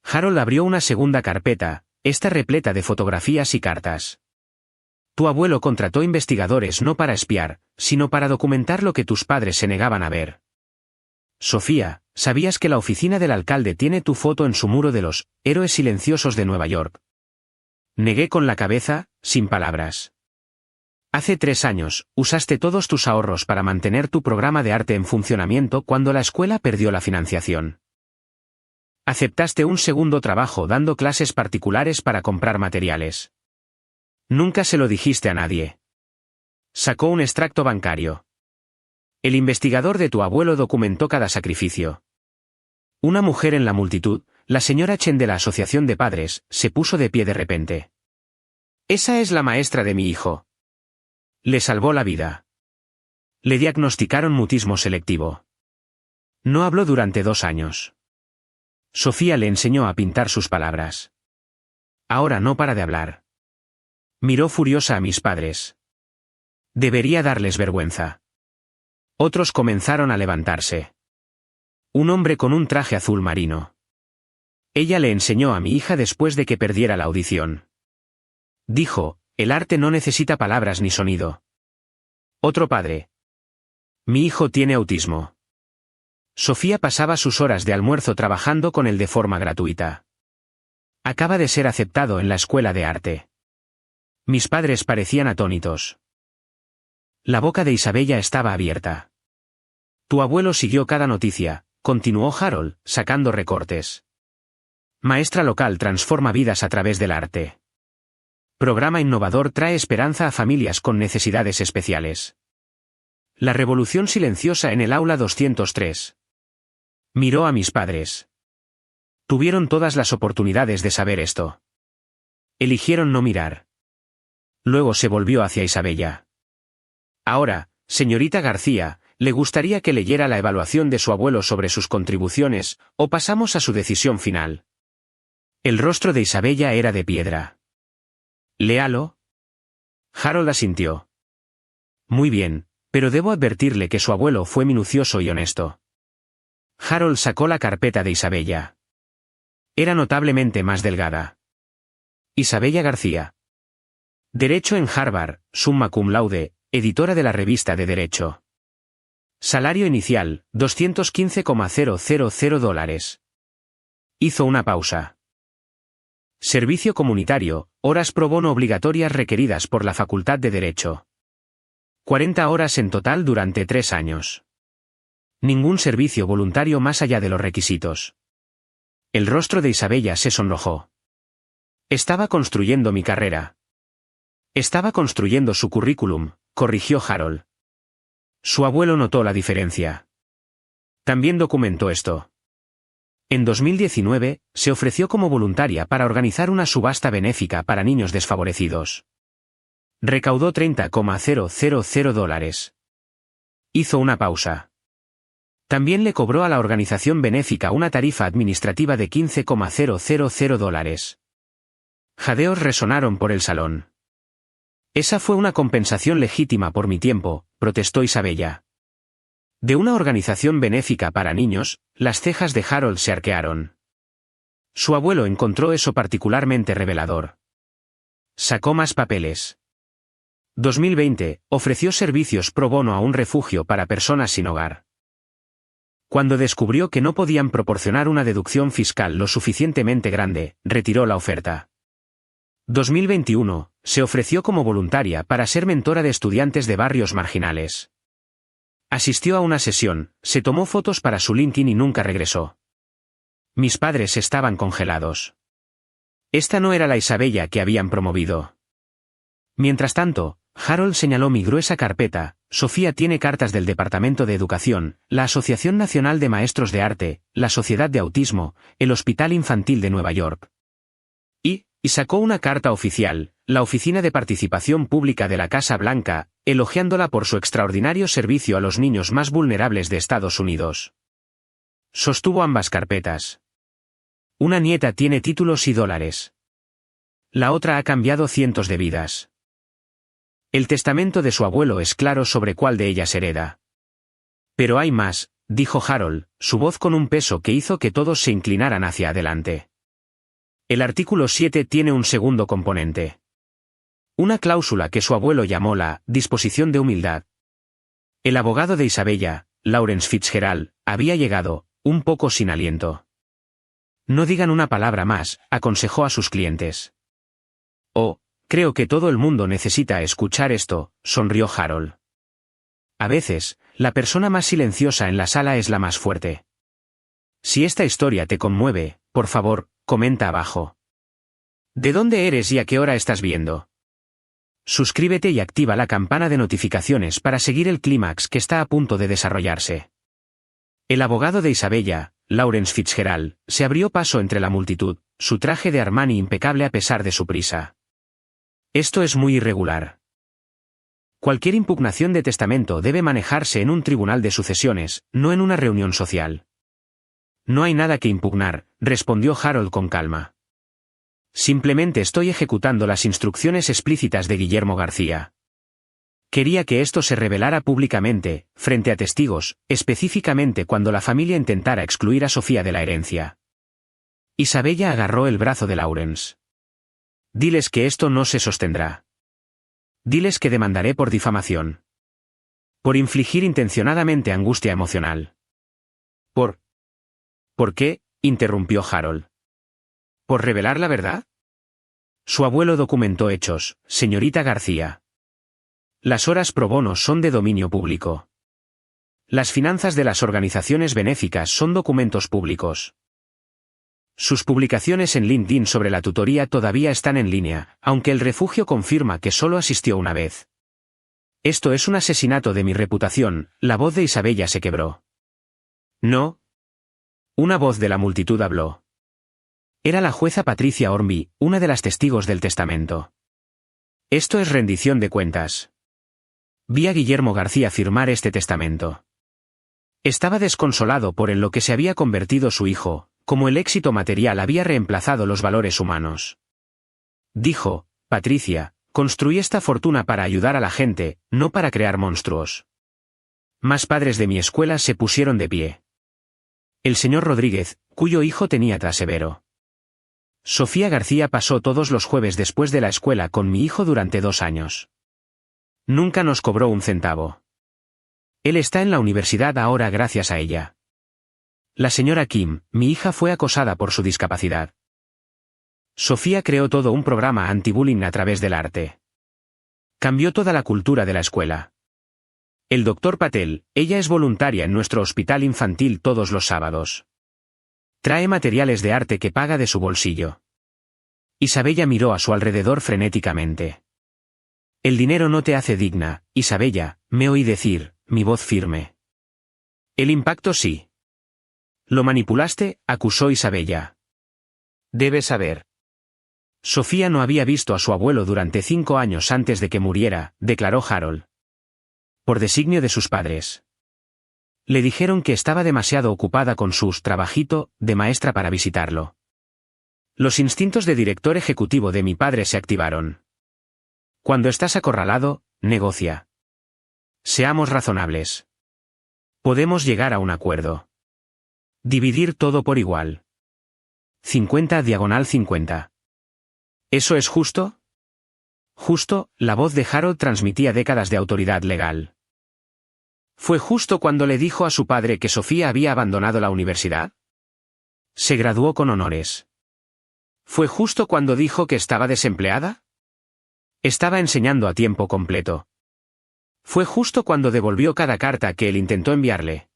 Speaker 1: Harold abrió una segunda carpeta, esta repleta de fotografías y cartas. Tu abuelo contrató investigadores no para espiar, sino para documentar lo que tus padres se negaban a ver. Sofía, ¿sabías que la oficina del alcalde tiene tu foto en su muro de los héroes silenciosos de Nueva York? Negué con la cabeza, sin palabras. Hace 3 años, usaste todos tus ahorros para mantener tu programa de arte en funcionamiento cuando la escuela perdió la financiación. Aceptaste un segundo trabajo dando clases particulares para comprar materiales. Nunca se lo dijiste a nadie. Sacó un extracto bancario. El investigador de tu abuelo documentó cada sacrificio. Una mujer en la multitud, la señora Chen de la Asociación de Padres, se puso de pie de repente. Esa es la maestra de mi hijo. Le salvó la vida. Le diagnosticaron mutismo selectivo. No habló durante 2 años. Sofía le enseñó a pintar sus palabras. Ahora no para de hablar. Miró furiosa a mis padres. Debería darles vergüenza. Otros comenzaron a levantarse. Un hombre con un traje azul marino. Ella le enseñó a mi hija después de que perdiera la audición. Dijo, el arte no necesita palabras ni sonido. Otro padre. Mi hijo tiene autismo. Sofía pasaba sus horas de almuerzo trabajando con él de forma gratuita. Acaba de ser aceptado en la escuela de arte. Mis padres parecían atónitos. La boca de Isabella estaba abierta. Tu abuelo siguió cada noticia, continuó Harold, sacando recortes. Maestra local transforma vidas a través del arte. Programa innovador trae esperanza a familias con necesidades especiales. La revolución silenciosa en el aula 203. Miró a mis padres. Tuvieron todas las oportunidades de saber esto. Eligieron no mirar. Luego se volvió hacia Isabella. Ahora, señorita García, ¿Le gustaría que leyera la evaluación de su abuelo sobre sus contribuciones, o pasamos a su decisión final? El rostro de Isabella era de piedra. «Léalo». Harold asintió. «Muy bien, pero debo advertirle que su abuelo fue minucioso y honesto». Harold sacó la carpeta de Isabella. Era notablemente más delgada. Isabella García. Derecho en Harvard, summa cum laude, editora de la revista de Derecho. Salario inicial, $215,000. Hizo una pausa. Servicio comunitario, horas pro bono obligatorias requeridas por la Facultad de Derecho. 40 horas en total durante 3 años. Ningún servicio voluntario más allá de los requisitos. El rostro de Isabella se sonrojó. Estaba construyendo mi carrera. Estaba construyendo su currículum, corrigió Harold. Su abuelo notó la diferencia. También documentó esto. En 2019, se ofreció como voluntaria para organizar una subasta benéfica para niños desfavorecidos. Recaudó $30,000. Hizo una pausa. También le cobró a la organización benéfica una tarifa administrativa de $15,000. Jadeos resonaron por el salón. Esa fue una compensación legítima por mi tiempo, protestó Isabella. De una organización benéfica para niños, las cejas de Harold se arquearon. Su abuelo encontró eso particularmente revelador. Sacó más papeles. 2020, ofreció servicios pro bono a un refugio para personas sin hogar. Cuando descubrió que no podían proporcionar una deducción fiscal lo suficientemente grande, retiró la oferta. 2021, se ofreció como voluntaria para ser mentora de estudiantes de barrios marginales. Asistió a una sesión, se tomó fotos para su LinkedIn y nunca regresó. Mis padres estaban congelados. Esta no era la Isabella que habían promovido. Mientras tanto, Harold señaló mi gruesa carpeta. Sofía tiene cartas del Departamento de Educación, la Asociación Nacional de Maestros de Arte, la Sociedad de Autismo, el Hospital Infantil de Nueva York. Y sacó una carta oficial, la Oficina de Participación Pública de la Casa Blanca, elogiándola por su extraordinario servicio a los niños más vulnerables de Estados Unidos. Sostuvo ambas carpetas. Una nieta tiene títulos y $. La otra ha cambiado cientos de vidas. El testamento de su abuelo es claro sobre cuál de ellas hereda. Pero hay más, dijo Harold, su voz con un peso que hizo que todos se inclinaran hacia adelante. El artículo 7 tiene un segundo componente. Una cláusula que su abuelo llamó la disposición de humildad. El abogado de Isabella, Lawrence Fitzgerald, había llegado, un poco sin aliento. No digan una palabra más, aconsejó a sus clientes. Oh, creo que todo el mundo necesita escuchar esto, sonrió Harold. A veces, la persona más silenciosa en la sala es la más fuerte. Si esta historia te conmueve, por favor, comenta abajo. ¿De dónde eres y a qué hora estás viendo? Suscríbete y activa la campana de notificaciones para seguir el clímax que está a punto de desarrollarse. El abogado de Isabella, Lawrence Fitzgerald, se abrió paso entre la multitud, su traje de Armani impecable a pesar de su prisa. Esto es muy irregular. Cualquier impugnación de testamento debe manejarse en un tribunal de sucesiones, no en una reunión social. No hay nada que impugnar, respondió Harold con calma. Simplemente estoy ejecutando las instrucciones explícitas de Guillermo García. Quería que esto se revelara públicamente, frente a testigos, específicamente cuando la familia intentara excluir a Sofía de la herencia. Isabella agarró el brazo de Lawrence. Diles que esto no se sostendrá. Diles que demandaré por difamación. Por infligir intencionadamente angustia emocional. ¿Por qué?, interrumpió Harold. ¿Por revelar la verdad? Su abuelo documentó hechos, señorita García. Las horas pro bono son de dominio público. Las finanzas de las organizaciones benéficas son documentos públicos. Sus publicaciones en LinkedIn sobre la tutoría todavía están en línea, aunque el refugio confirma que solo asistió una vez. Esto es un asesinato de mi reputación, la voz de Isabella se quebró. No. Una voz de la multitud habló. Era la jueza Patricia Hornby, una de las testigos del testamento. Esto es rendición de cuentas. Vi a Guillermo García firmar este testamento. Estaba desconsolado por en lo que se había convertido su hijo, como el éxito material había reemplazado los valores humanos. Dijo: Patricia, construí esta fortuna para ayudar a la gente, no para crear monstruos. Más padres de mi escuela se pusieron de pie. El señor Rodríguez, cuyo hijo tenía trasevero. Sofía García pasó todos los jueves después de la escuela con mi hijo durante 2 años. Nunca nos cobró un centavo. Él está en la universidad ahora gracias a ella. La señora Kim, mi hija, fue acosada por su discapacidad. Sofía creó todo un programa anti-bullying a través del arte. Cambió toda la cultura de la escuela. El doctor Patel, ella es voluntaria en nuestro hospital infantil todos los sábados. Trae materiales de arte que paga de su bolsillo. Isabella miró a su alrededor frenéticamente. El dinero no te hace digna, Isabella, me oí decir, mi voz firme. El impacto sí. Lo manipulaste, acusó Isabella. Debes saber. Sofía no había visto a su abuelo durante 5 años antes de que muriera, declaró Harold. Por designio de sus padres. Le dijeron que estaba demasiado ocupada con su trabajito de maestra para visitarlo. Los instintos de director ejecutivo de mi padre se activaron. Cuando estás acorralado, negocia. Seamos razonables. Podemos llegar a un acuerdo. Dividir todo por igual. 50/50. ¿Eso es justo? Justo, la voz de Harold transmitía décadas de autoridad legal. ¿Fue justo cuando le dijo a su padre que Sofía había abandonado la universidad? Se graduó con honores. ¿Fue justo cuando dijo que estaba desempleada? Estaba enseñando a tiempo completo. ¿Fue justo cuando devolvió cada carta que él intentó enviarle?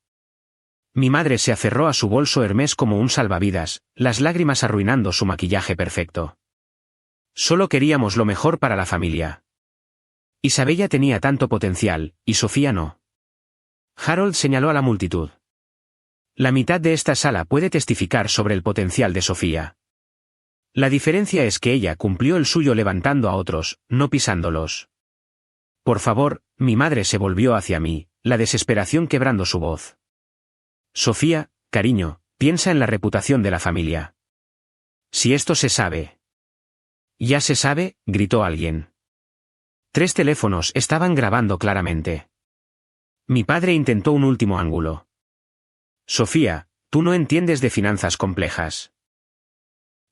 Speaker 1: Mi madre se aferró a su bolso Hermès como un salvavidas, las lágrimas arruinando su maquillaje perfecto. Solo queríamos lo mejor para la familia. Isabella tenía tanto potencial, y Sofía no. Harold señaló a la multitud. La mitad de esta sala puede testificar sobre el potencial de Sofía. La diferencia es que ella cumplió el suyo levantando a otros, no pisándolos. Por favor, mi madre se volvió hacia mí, la desesperación quebrando su voz. Sofía, cariño, piensa en la reputación de la familia. Si esto se sabe. Ya se sabe, gritó alguien. 3 teléfonos estaban grabando claramente. Mi padre intentó un último ángulo. Sofía, tú no entiendes de finanzas complejas.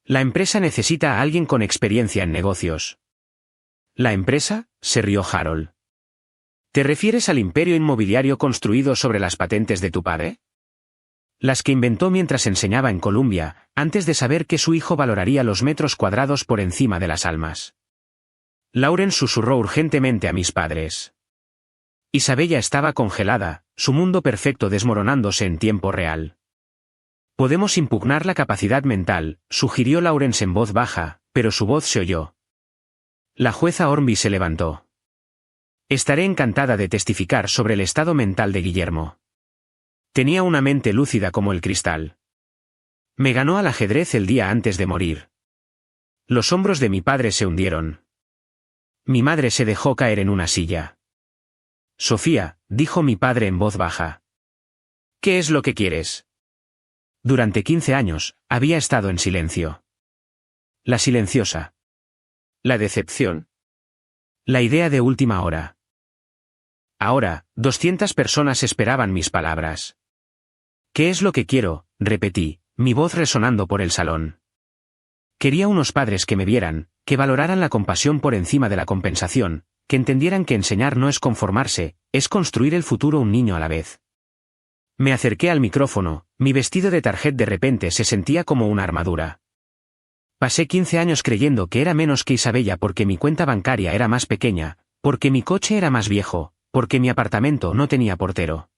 Speaker 1: La empresa necesita a alguien con experiencia en negocios. ¿La empresa?, se rió Harold. ¿Te refieres al imperio inmobiliario construido sobre las patentes de tu padre? Las que inventó mientras enseñaba en Columbia, antes de saber que su hijo valoraría los metros cuadrados por encima de las almas. Lauren susurró urgentemente a mis padres. Isabella estaba congelada, su mundo perfecto desmoronándose en tiempo real. Podemos impugnar la capacidad mental, sugirió Lawrence en voz baja, pero su voz se oyó. La jueza Hornby se levantó. Estaré encantada de testificar sobre el estado mental de Guillermo. Tenía una mente lúcida como el cristal. Me ganó al ajedrez el día antes de morir. Los hombros de mi padre se hundieron. Mi madre se dejó caer en una silla. Sofía, dijo mi padre en voz baja. ¿Qué es lo que quieres? Durante 15 años, había estado en silencio. La silenciosa. La decepción. La idea de última hora. Ahora, 200 personas esperaban mis palabras. ¿Qué es lo que quiero?, repetí, mi voz resonando por el salón. Quería unos padres que me vieran, que valoraran la compasión por encima de la compensación, que entendieran que enseñar no es conformarse, es construir el futuro un niño a la vez. Me acerqué al micrófono, mi vestido de target de repente se sentía como una armadura. Pasé 15 años creyendo que era menos que Isabella porque mi cuenta bancaria era más pequeña, porque mi coche era más viejo, porque mi apartamento no tenía portero.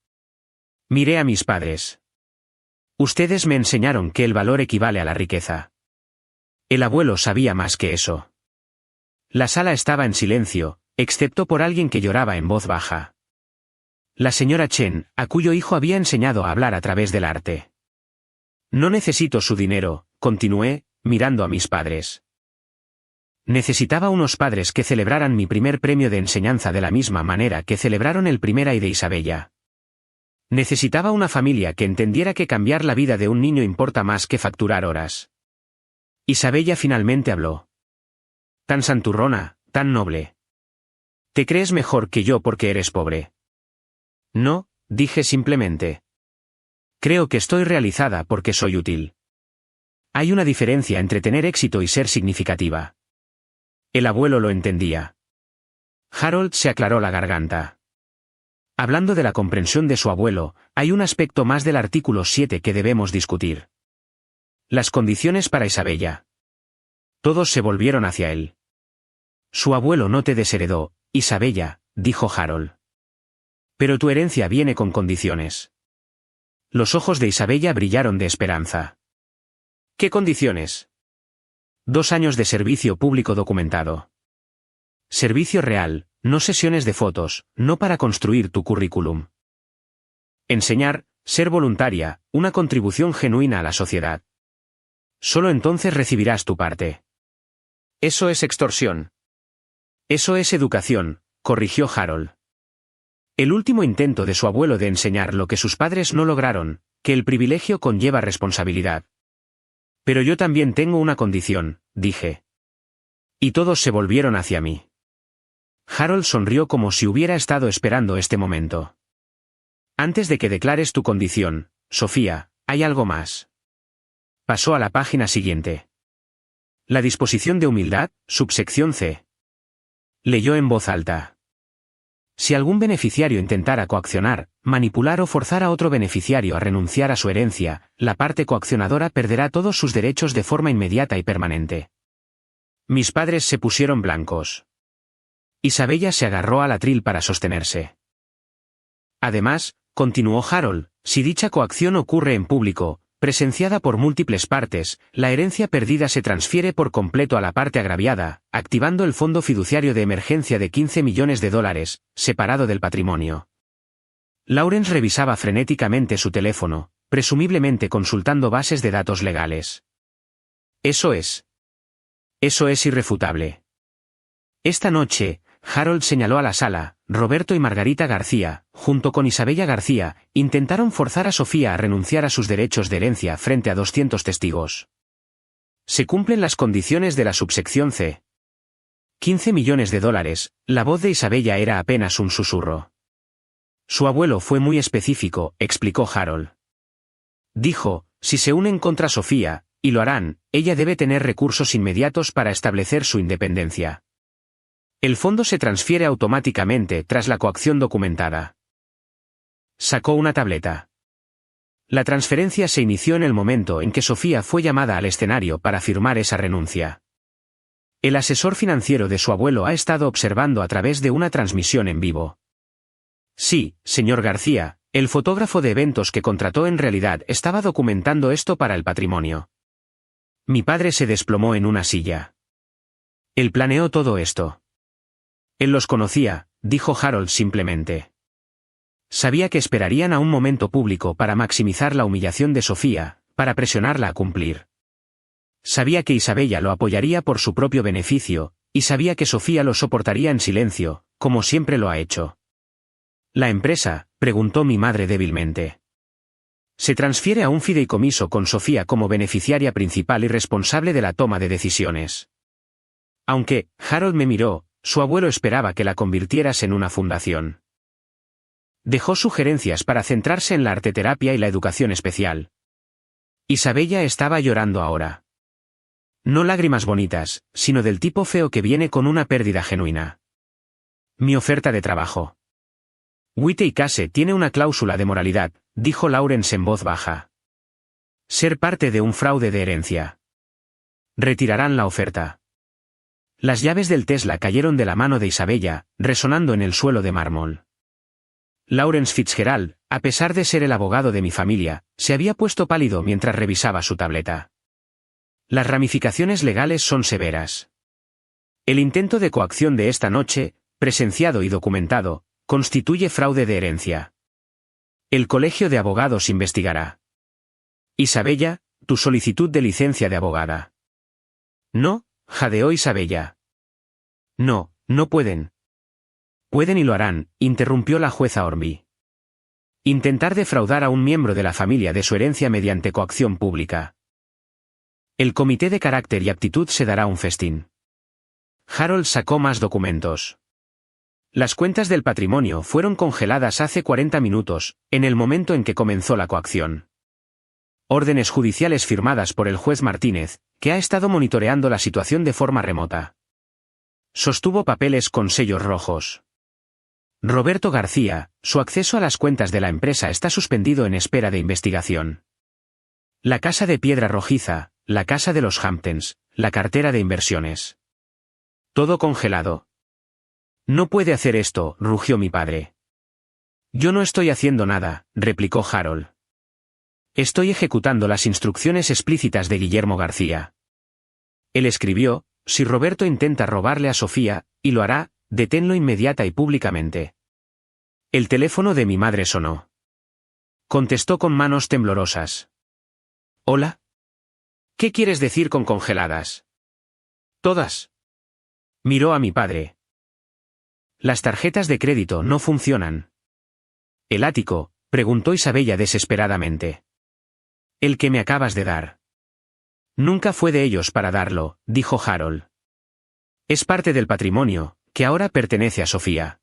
Speaker 1: Miré a mis padres. Ustedes me enseñaron que el valor equivale a la riqueza. El abuelo sabía más que eso. La sala estaba en silencio, excepto por alguien que lloraba en voz baja. La señora Chen, a cuyo hijo había enseñado a hablar a través del arte. No necesito su dinero, continué, mirando a mis padres. Necesitaba unos padres que celebraran mi primer premio de enseñanza de la misma manera que celebraron el primer ay de Isabella. Necesitaba una familia que entendiera que cambiar la vida de un niño importa más que facturar horas. Isabella finalmente habló. Tan santurrona, tan noble. ¿Te crees mejor que yo porque eres pobre? No, dije simplemente. Creo que estoy realizada porque soy útil. Hay una diferencia entre tener éxito y ser significativa. El abuelo lo entendía. Harold se aclaró la garganta. Hablando de la comprensión de su abuelo, hay un aspecto más del artículo 7 que debemos discutir. Las condiciones para Isabella. Todos se volvieron hacia él. Su abuelo no te desheredó, Isabella, dijo Harold. Pero tu herencia viene con condiciones. Los ojos de Isabella brillaron de esperanza. ¿Qué condiciones? 2 años de servicio público documentado. Servicio real, no sesiones de fotos, no para construir tu currículum. Enseñar, ser voluntaria, una contribución genuina a la sociedad. Solo entonces recibirás tu parte. Eso es extorsión. Eso es educación, corrigió Harold. El último intento de su abuelo de enseñar lo que sus padres no lograron, que el privilegio conlleva responsabilidad. Pero yo también tengo una condición, dije. Y todos se volvieron hacia mí. Harold sonrió como si hubiera estado esperando este momento. Antes de que declares tu condición, Sofía, hay algo más. Pasó a la página siguiente. La disposición de humildad, subsección C. Leyó en voz alta. Si algún beneficiario intentara coaccionar, manipular o forzar a otro beneficiario a renunciar a su herencia, la parte coaccionadora perderá todos sus derechos de forma inmediata y permanente. Mis padres se pusieron blancos. Isabella se agarró al atril para sostenerse. Además, continuó Harold, si dicha coacción ocurre en público, presenciada por múltiples partes, la herencia perdida se transfiere por completo a la parte agraviada, activando el fondo fiduciario de emergencia de $15 millones, separado del patrimonio. Lawrence revisaba frenéticamente su teléfono, presumiblemente consultando bases de datos legales. Eso es irrefutable. Esta noche, Harold señaló a la sala, Roberto y Margarita García, junto con Isabella García, intentaron forzar a Sofía a renunciar a sus derechos de herencia frente a 200 testigos. Se cumplen las condiciones de la subsección C. $15 millones, la voz de Isabella era apenas un susurro. Su abuelo fue muy específico, explicó Harold. Dijo, si se unen contra Sofía, y lo harán, ella debe tener recursos inmediatos para establecer su independencia. El fondo se transfiere automáticamente tras la coacción documentada. Sacó una tableta. La transferencia se inició en el momento en que Sofía fue llamada al escenario para firmar esa renuncia. El asesor financiero de su abuelo ha estado observando a través de una transmisión en vivo. Sí, señor García, el fotógrafo de eventos que contrató en realidad estaba documentando esto para el patrimonio. Mi padre se desplomó en una silla. Él planeó todo esto. Él los conocía, dijo Harold simplemente. Sabía que esperarían a un momento público para maximizar la humillación de Sofía, para presionarla a cumplir. Sabía que Isabella lo apoyaría por su propio beneficio, y sabía que Sofía lo soportaría en silencio, como siempre lo ha hecho. ¿La empresa?, preguntó mi madre débilmente. Se transfiere a un fideicomiso con Sofía como beneficiaria principal y responsable de la toma de decisiones. Aunque, Harold me miró, su abuelo esperaba que la convirtieras en una fundación. Dejó sugerencias para centrarse en la arteterapia y la educación especial. Isabella estaba llorando ahora. No lágrimas bonitas, sino del tipo feo que viene con una pérdida genuina. Mi oferta de trabajo. Whitney Case tiene una cláusula de moralidad, dijo Lawrence en voz baja. Ser parte de un fraude de herencia. Retirarán la oferta. Las llaves del Tesla cayeron de la mano de Isabella, resonando en el suelo de mármol. Lawrence Fitzgerald, a pesar de ser el abogado de mi familia, se había puesto pálido mientras revisaba su tableta. Las ramificaciones legales son severas. El intento de coacción de esta noche, presenciado y documentado, constituye fraude de herencia. El Colegio de Abogados investigará. Isabella, tu solicitud de licencia de abogada. No, jadeó Isabella. No, no pueden. Pueden y lo harán, interrumpió la jueza Hornby. Intentar defraudar a un miembro de la familia de su herencia mediante coacción pública. El comité de carácter y aptitud se dará un festín. Harold sacó más documentos. Las cuentas del patrimonio fueron congeladas hace 40 minutos, en el momento en que comenzó la coacción. Órdenes judiciales firmadas por el juez Martínez, que ha estado monitoreando la situación de forma remota. Sostuvo papeles con sellos rojos. Roberto García, su acceso a las cuentas de la empresa está suspendido en espera de investigación. La casa de piedra rojiza, la casa de los Hamptons, la cartera de inversiones. Todo congelado. No puede hacer esto, rugió mi padre. Yo no estoy haciendo nada, replicó Harold. Estoy ejecutando las instrucciones explícitas de Guillermo García. Él escribió: si Roberto intenta robarle a Sofía, y lo hará, deténlo inmediata y públicamente. El teléfono de mi madre sonó. Contestó con manos temblorosas. ¿Hola? ¿Qué quieres decir con congeladas? Todas. Miró a mi padre. Las tarjetas de crédito no funcionan. ¿El ático? Preguntó Isabella desesperadamente. El que me acabas de dar. Nunca fue de ellos para darlo, dijo Harold. Es parte del patrimonio, que ahora pertenece a Sofía.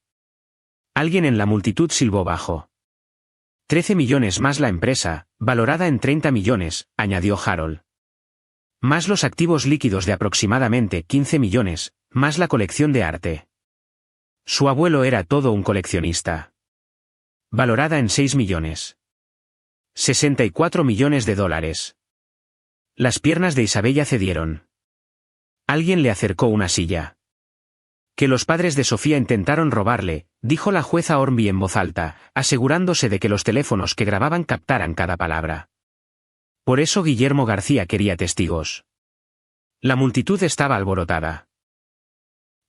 Speaker 1: Alguien en la multitud silbó bajo. 13 millones más la empresa, valorada en 30 millones, añadió Harold. Más los activos líquidos de aproximadamente 15 millones, más la colección de arte. Su abuelo era todo un coleccionista. Valorada en 6 millones. 64 millones de dólares. Las piernas de Isabella cedieron. Alguien le acercó una silla. Que los padres de Sofía intentaron robarle, dijo la jueza Hornby en voz alta, asegurándose de que los teléfonos que grababan captaran cada palabra. Por eso Guillermo García quería testigos. La multitud estaba alborotada.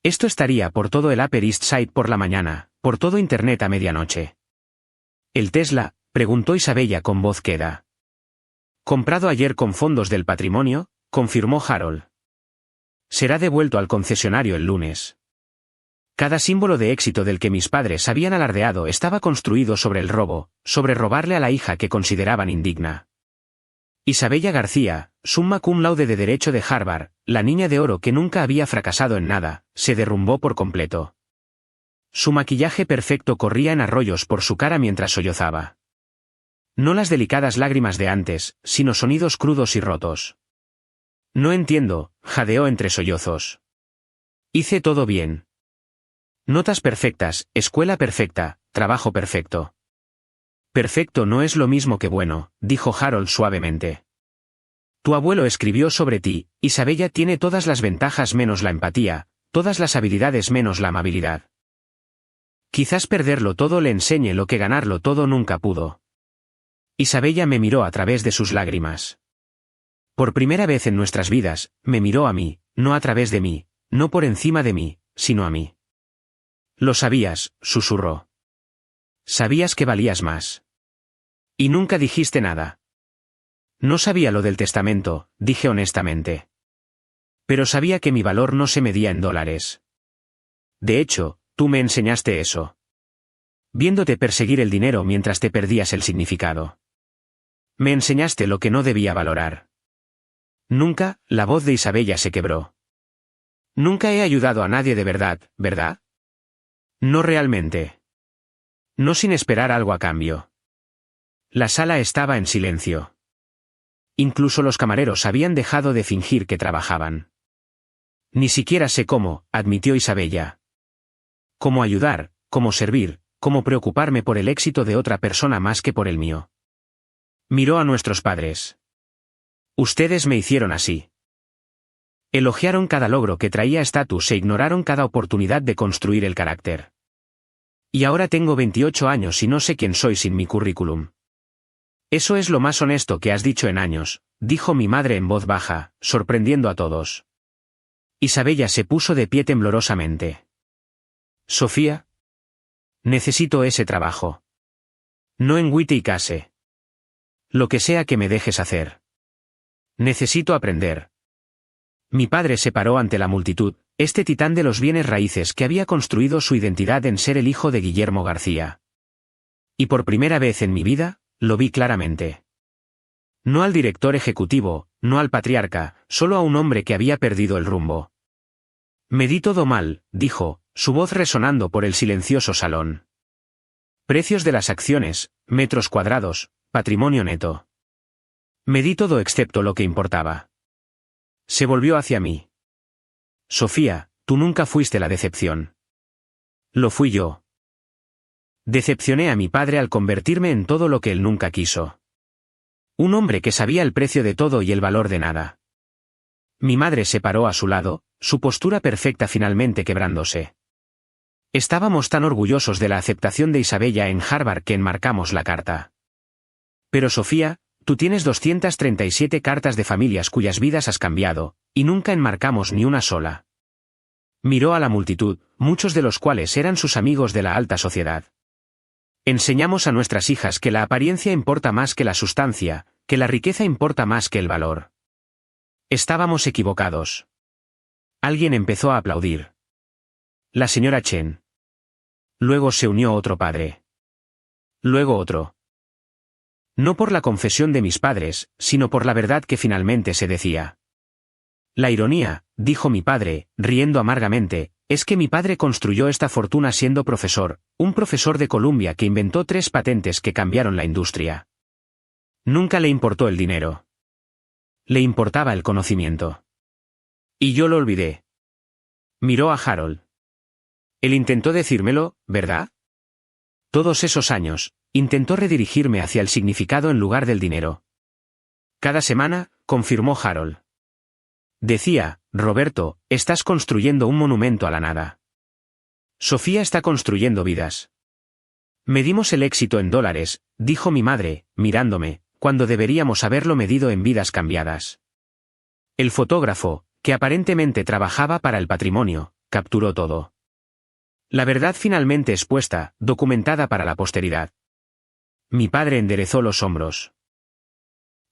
Speaker 1: Esto estaría por todo el Upper East Side por la mañana, por todo Internet a medianoche. ¿El Tesla? Preguntó Isabella con voz queda. Comprado ayer con fondos del patrimonio, confirmó Harold. Será devuelto al concesionario el lunes. Cada símbolo de éxito del que mis padres habían alardeado estaba construido sobre el robo, sobre robarle a la hija que consideraban indigna. Isabella García, summa cum laude de Derecho de Harvard, la niña de oro que nunca había fracasado en nada, se derrumbó por completo. Su maquillaje perfecto corría en arroyos por su cara mientras sollozaba. No las delicadas lágrimas de antes, sino sonidos crudos y rotos. No entiendo, jadeó entre sollozos. Hice todo bien. Notas perfectas, escuela perfecta, trabajo perfecto. Perfecto no es lo mismo que bueno, dijo Harold suavemente. Tu abuelo escribió sobre ti, Isabella tiene todas las ventajas menos la empatía, todas las habilidades menos la amabilidad. Quizás perderlo todo le enseñe lo que ganarlo todo nunca pudo. Isabella me miró a través de sus lágrimas. Por primera vez en nuestras vidas, me miró a mí, no a través de mí, no por encima de mí, sino a mí. Lo sabías, susurró. Sabías que valías más. Y nunca dijiste nada. No sabía lo del testamento, dije honestamente. Pero sabía que mi valor no se medía en dólares. De hecho, tú me enseñaste eso. Viéndote perseguir el dinero mientras te perdías el significado. Me enseñaste lo que no debía valorar. Nunca, la voz de Isabella se quebró. Nunca he ayudado a nadie de verdad, ¿verdad? No realmente. No sin esperar algo a cambio. La sala estaba en silencio. Incluso los camareros habían dejado de fingir que trabajaban. Ni siquiera sé cómo, admitió Isabella. Cómo ayudar, cómo servir, cómo preocuparme por el éxito de otra persona más que por el mío. Miró a nuestros padres. Ustedes me hicieron así. Elogiaron cada logro que traía estatus e ignoraron cada oportunidad de construir el carácter. Y ahora tengo 28 años y no sé quién soy sin mi currículum. Eso es lo más honesto que has dicho en años, dijo mi madre en voz baja, sorprendiendo a todos. Isabella se puso de pie temblorosamente. Sofía. Necesito ese trabajo. No en Whitty y Case. Lo que sea que me dejes hacer. Necesito aprender. Mi padre se paró ante la multitud, este titán de los bienes raíces que había construido su identidad en ser el hijo de Guillermo García. Y por primera vez en mi vida, lo vi claramente. No al director ejecutivo, no al patriarca, solo a un hombre que había perdido el rumbo. Me di todo mal, dijo, su voz resonando por el silencioso salón. Precios de las acciones, metros cuadrados, patrimonio neto. Me di todo excepto lo que importaba. Se volvió hacia mí. Sofía, tú nunca fuiste la decepción. Lo fui yo. Decepcioné a mi padre al convertirme en todo lo que él nunca quiso. Un hombre que sabía el precio de todo y el valor de nada. Mi madre se paró a su lado, su postura perfecta finalmente quebrándose. Estábamos tan orgullosos de la aceptación de Isabella en Harvard que enmarcamos la carta. Pero Sofía, tú tienes 237 cartas de familias cuyas vidas has cambiado, y nunca enmarcamos ni una sola. Miró a la multitud, muchos de los cuales eran sus amigos de la alta sociedad. Enseñamos a nuestras hijas que la apariencia importa más que la sustancia, que la riqueza importa más que el valor. Estábamos equivocados. Alguien empezó a aplaudir. La señora Chen. Luego se unió otro padre. Luego otro. No por la confesión de mis padres, sino por la verdad que finalmente se decía. La ironía, dijo mi padre, riendo amargamente, es que mi padre construyó esta fortuna siendo profesor, un profesor de Columbia que inventó 3 patentes que cambiaron la industria. Nunca le importó el dinero. Le importaba el conocimiento. Y yo lo olvidé. Miró a Harold. Él intentó decírmelo, ¿verdad? Todos esos años, intentó redirigirme hacia el significado en lugar del dinero. Cada semana, confirmó Harold. Decía, Roberto, estás construyendo un monumento a la nada. Sofía está construyendo vidas. Medimos el éxito en dólares, dijo mi madre, mirándome, cuando deberíamos haberlo medido en vidas cambiadas. El fotógrafo, que aparentemente trabajaba para el patrimonio, capturó todo. La verdad finalmente expuesta, documentada para la posteridad. Mi padre enderezó los hombros.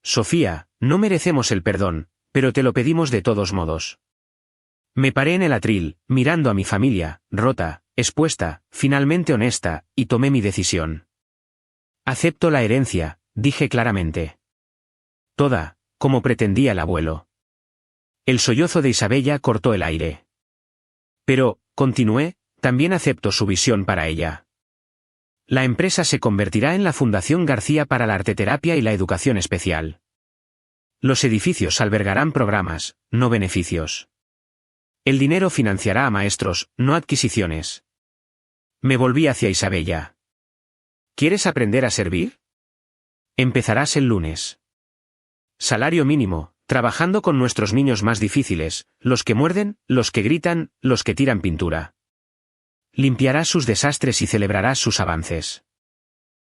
Speaker 1: Sofía, no merecemos el perdón, pero te lo pedimos de todos modos. Me paré en el atril, mirando a mi familia, rota, expuesta, finalmente honesta, y tomé mi decisión. Acepto la herencia, dije claramente. Toda, como pretendía el abuelo. El sollozo de Isabella cortó el aire. Pero, continué, también acepto su visión para ella. La empresa se convertirá en la Fundación García para la Arteterapia y la Educación Especial. Los edificios albergarán programas, no beneficios. El dinero financiará a maestros, no adquisiciones. Me volví hacia Isabella. ¿Quieres aprender a servir? Empezarás el lunes. Salario mínimo, trabajando con nuestros niños más difíciles, los que muerden, los que gritan, los que tiran pintura. Limpiarás sus desastres y celebrarás sus avances.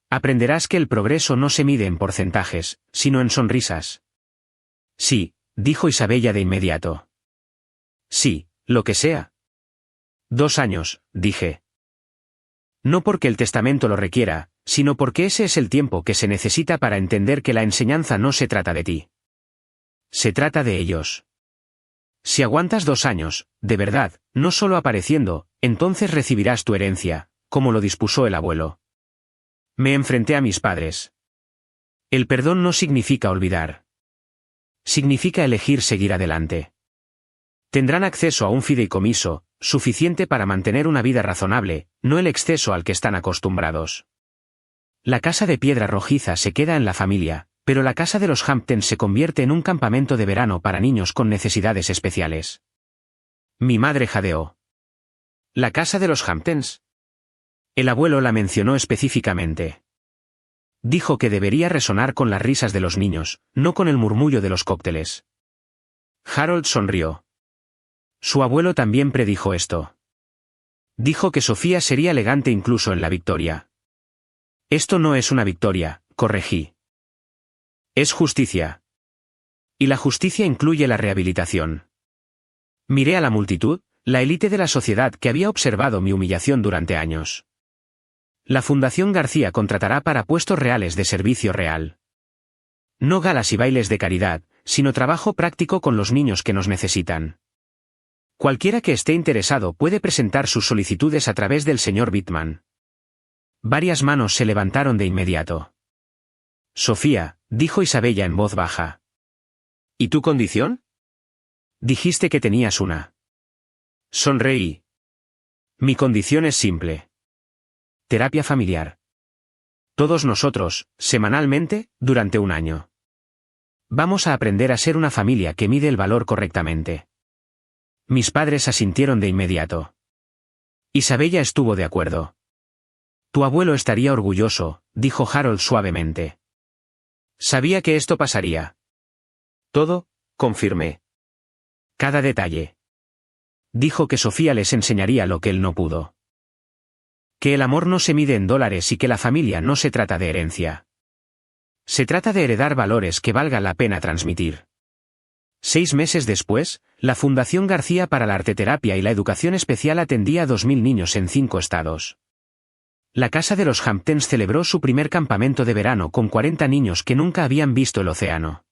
Speaker 1: Aprenderás que el progreso no se mide en porcentajes, sino en sonrisas. Sí, dijo Isabella de inmediato. Sí, lo que sea. 2 años, dije. No porque el testamento lo requiera, sino porque ese es el tiempo que se necesita para entender que la enseñanza no se trata de ti. Se trata de ellos. Si aguantas 2 años, de verdad, no solo apareciendo, entonces recibirás tu herencia, como lo dispuso el abuelo. Me enfrenté a mis padres. El perdón no significa olvidar. Significa elegir seguir adelante. Tendrán acceso a un fideicomiso, suficiente para mantener una vida razonable, no el exceso al que están acostumbrados. La casa de piedra rojiza se queda en la familia, pero la casa de los Hampton se convierte en un campamento de verano para niños con necesidades especiales. Mi madre jadeó. ¿La casa de los Hamptons? El abuelo la mencionó específicamente. Dijo que debería resonar con las risas de los niños, no con el murmullo de los cócteles. Harold sonrió. Su abuelo también predijo esto. Dijo que Sofía sería elegante incluso en la victoria. Esto no es una victoria, corregí. Es justicia. Y la justicia incluye la rehabilitación. Miré a la multitud, la élite de la sociedad que había observado mi humillación durante años. La Fundación García contratará para puestos reales de servicio real. No galas y bailes de caridad, sino trabajo práctico con los niños que nos necesitan. Cualquiera que esté interesado puede presentar sus solicitudes a través del señor Bittman. Varias manos se levantaron de inmediato. Sofía, dijo Isabella en voz baja. ¿Y tu condición? Dijiste que tenías una. Sonreí. Mi condición es simple. Terapia familiar. Todos nosotros, semanalmente, durante un año. Vamos a aprender a ser una familia que mide el valor correctamente. Mis padres asintieron de inmediato. Isabella estuvo de acuerdo. Tu abuelo estaría orgulloso, dijo Harold suavemente. Sabía que esto pasaría. Todo, confirmé. Cada detalle. Dijo que Sofía les enseñaría lo que él no pudo. Que el amor no se mide en dólares y que la familia no se trata de herencia. Se trata de heredar valores que valga la pena transmitir. 6 meses después, la Fundación García para la Arteterapia y la Educación Especial atendía a 2000 niños en 5 estados. La Casa de los Hamptons celebró su primer campamento de verano con 40 niños que nunca habían visto el océano.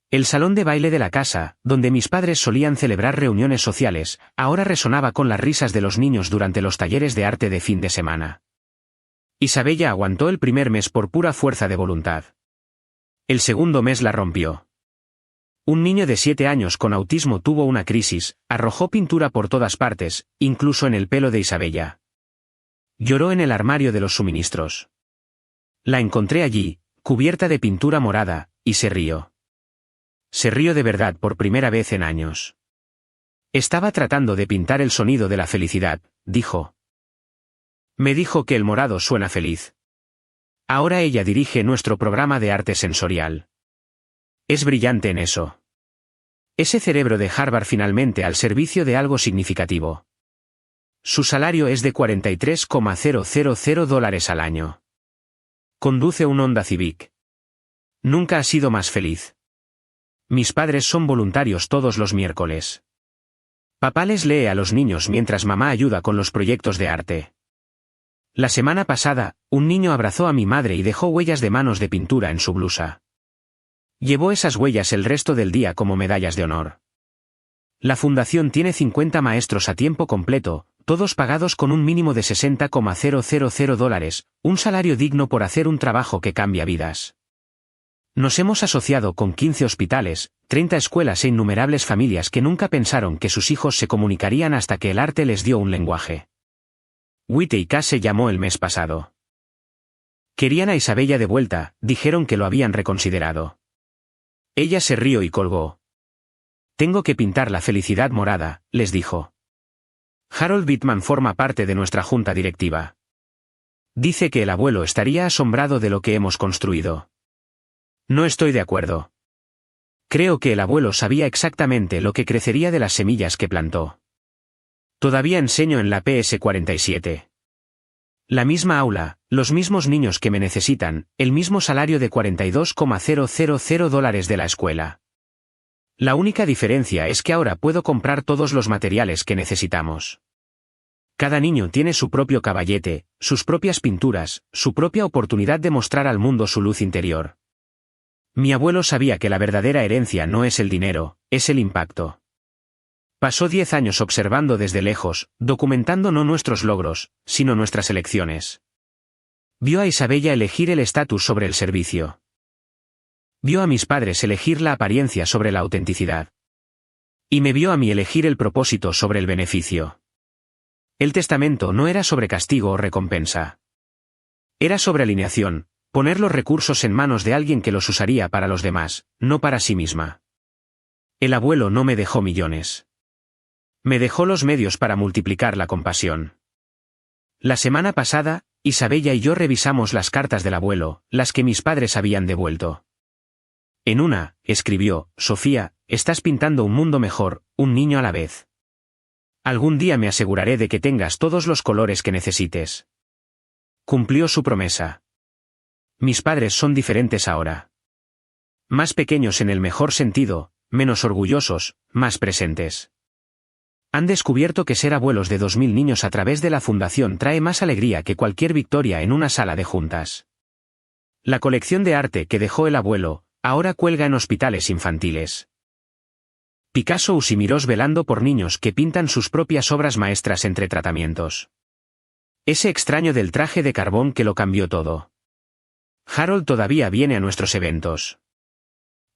Speaker 1: El salón de baile de la casa, donde mis padres solían celebrar reuniones sociales, ahora resonaba con las risas de los niños durante los talleres de arte de fin de semana. Isabella aguantó el primer mes por pura fuerza de voluntad. El segundo mes la rompió. Un niño de 7 años con autismo tuvo una crisis, arrojó pintura por todas partes, incluso en el pelo de Isabella. Lloró en el armario de los suministros. La encontré allí, cubierta de pintura morada, y se rió. Se rió de verdad por primera vez en años. Estaba tratando de pintar el sonido de la felicidad, dijo. Me dijo que el morado suena feliz. Ahora ella dirige nuestro programa de arte sensorial. Es brillante en eso. Ese cerebro de Harvard finalmente al servicio de algo significativo. Su salario es de $43,000 al año. Conduce un Honda Civic. Nunca ha sido más feliz. Mis padres son voluntarios todos los miércoles. Papá les lee a los niños mientras mamá ayuda con los proyectos de arte. La semana pasada, un niño abrazó a mi madre y dejó huellas de manos de pintura en su blusa. Llevó esas huellas el resto del día como medallas de honor. La fundación tiene 50 maestros a tiempo completo, todos pagados con un mínimo de $60,000, un salario digno por hacer un trabajo que cambia vidas. Nos hemos asociado con 15 hospitales, 30 escuelas e innumerables familias que nunca pensaron que sus hijos se comunicarían hasta que el arte les dio un lenguaje. Whitey K. se llamó el mes pasado. Querían a Isabella de vuelta, dijeron que lo habían reconsiderado. Ella se rió y colgó. Tengo que pintar la felicidad morada, les dijo. Harold Bittman forma parte de nuestra junta directiva. Dice que el abuelo estaría asombrado de lo que hemos construido. No estoy de acuerdo. Creo que el abuelo sabía exactamente lo que crecería de las semillas que plantó. Todavía enseño en la PS47. La misma aula, los mismos niños que me necesitan, el mismo salario de $42,000 de la escuela. La única diferencia es que ahora puedo comprar todos los materiales que necesitamos. Cada niño tiene su propio caballete, sus propias pinturas, su propia oportunidad de mostrar al mundo su luz interior. Mi abuelo sabía que la verdadera herencia no es el dinero, es el impacto. Pasó 10 años observando desde lejos, documentando no nuestros logros, sino nuestras elecciones. Vio a Isabella elegir el estatus sobre el servicio. Vio a mis padres elegir la apariencia sobre la autenticidad. Y me vio a mí elegir el propósito sobre el beneficio. El testamento no era sobre castigo o recompensa. Era sobre alineación, poner los recursos en manos de alguien que los usaría para los demás, no para sí misma. El abuelo no me dejó millones. Me dejó los medios para multiplicar la compasión. La semana pasada, Isabella y yo revisamos las cartas del abuelo, las que mis padres habían devuelto. En una, escribió, Sofía, estás pintando un mundo mejor, un niño a la vez. Algún día me aseguraré de que tengas todos los colores que necesites. Cumplió su promesa. Mis padres son diferentes ahora. Más pequeños en el mejor sentido, menos orgullosos, más presentes. Han descubierto que ser abuelos de 2000 niños a través de la fundación trae más alegría que cualquier victoria en una sala de juntas. La colección de arte que dejó el abuelo, ahora cuelga en hospitales infantiles. Picasso Usimirós velando por niños que pintan sus propias obras maestras entre tratamientos. Ese extraño del traje de carbón que lo cambió todo. Harold todavía viene a nuestros eventos.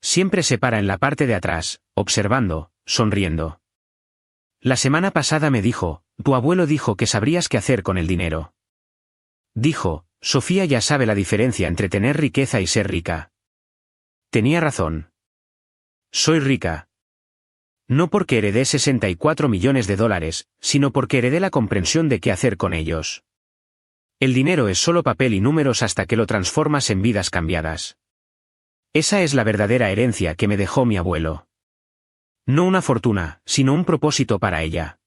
Speaker 1: Siempre se para en la parte de atrás, observando, sonriendo. La semana pasada me dijo, tu abuelo dijo que sabrías qué hacer con el dinero. Dijo, Sofía ya sabe la diferencia entre tener riqueza y ser rica. Tenía razón. Soy rica. No porque heredé 64 millones de dólares, sino porque heredé la comprensión de qué hacer con ellos. El dinero es solo papel y números hasta que lo transformas en vidas cambiadas. Esa es la verdadera herencia que me dejó mi abuelo. No una fortuna, sino un propósito para ella.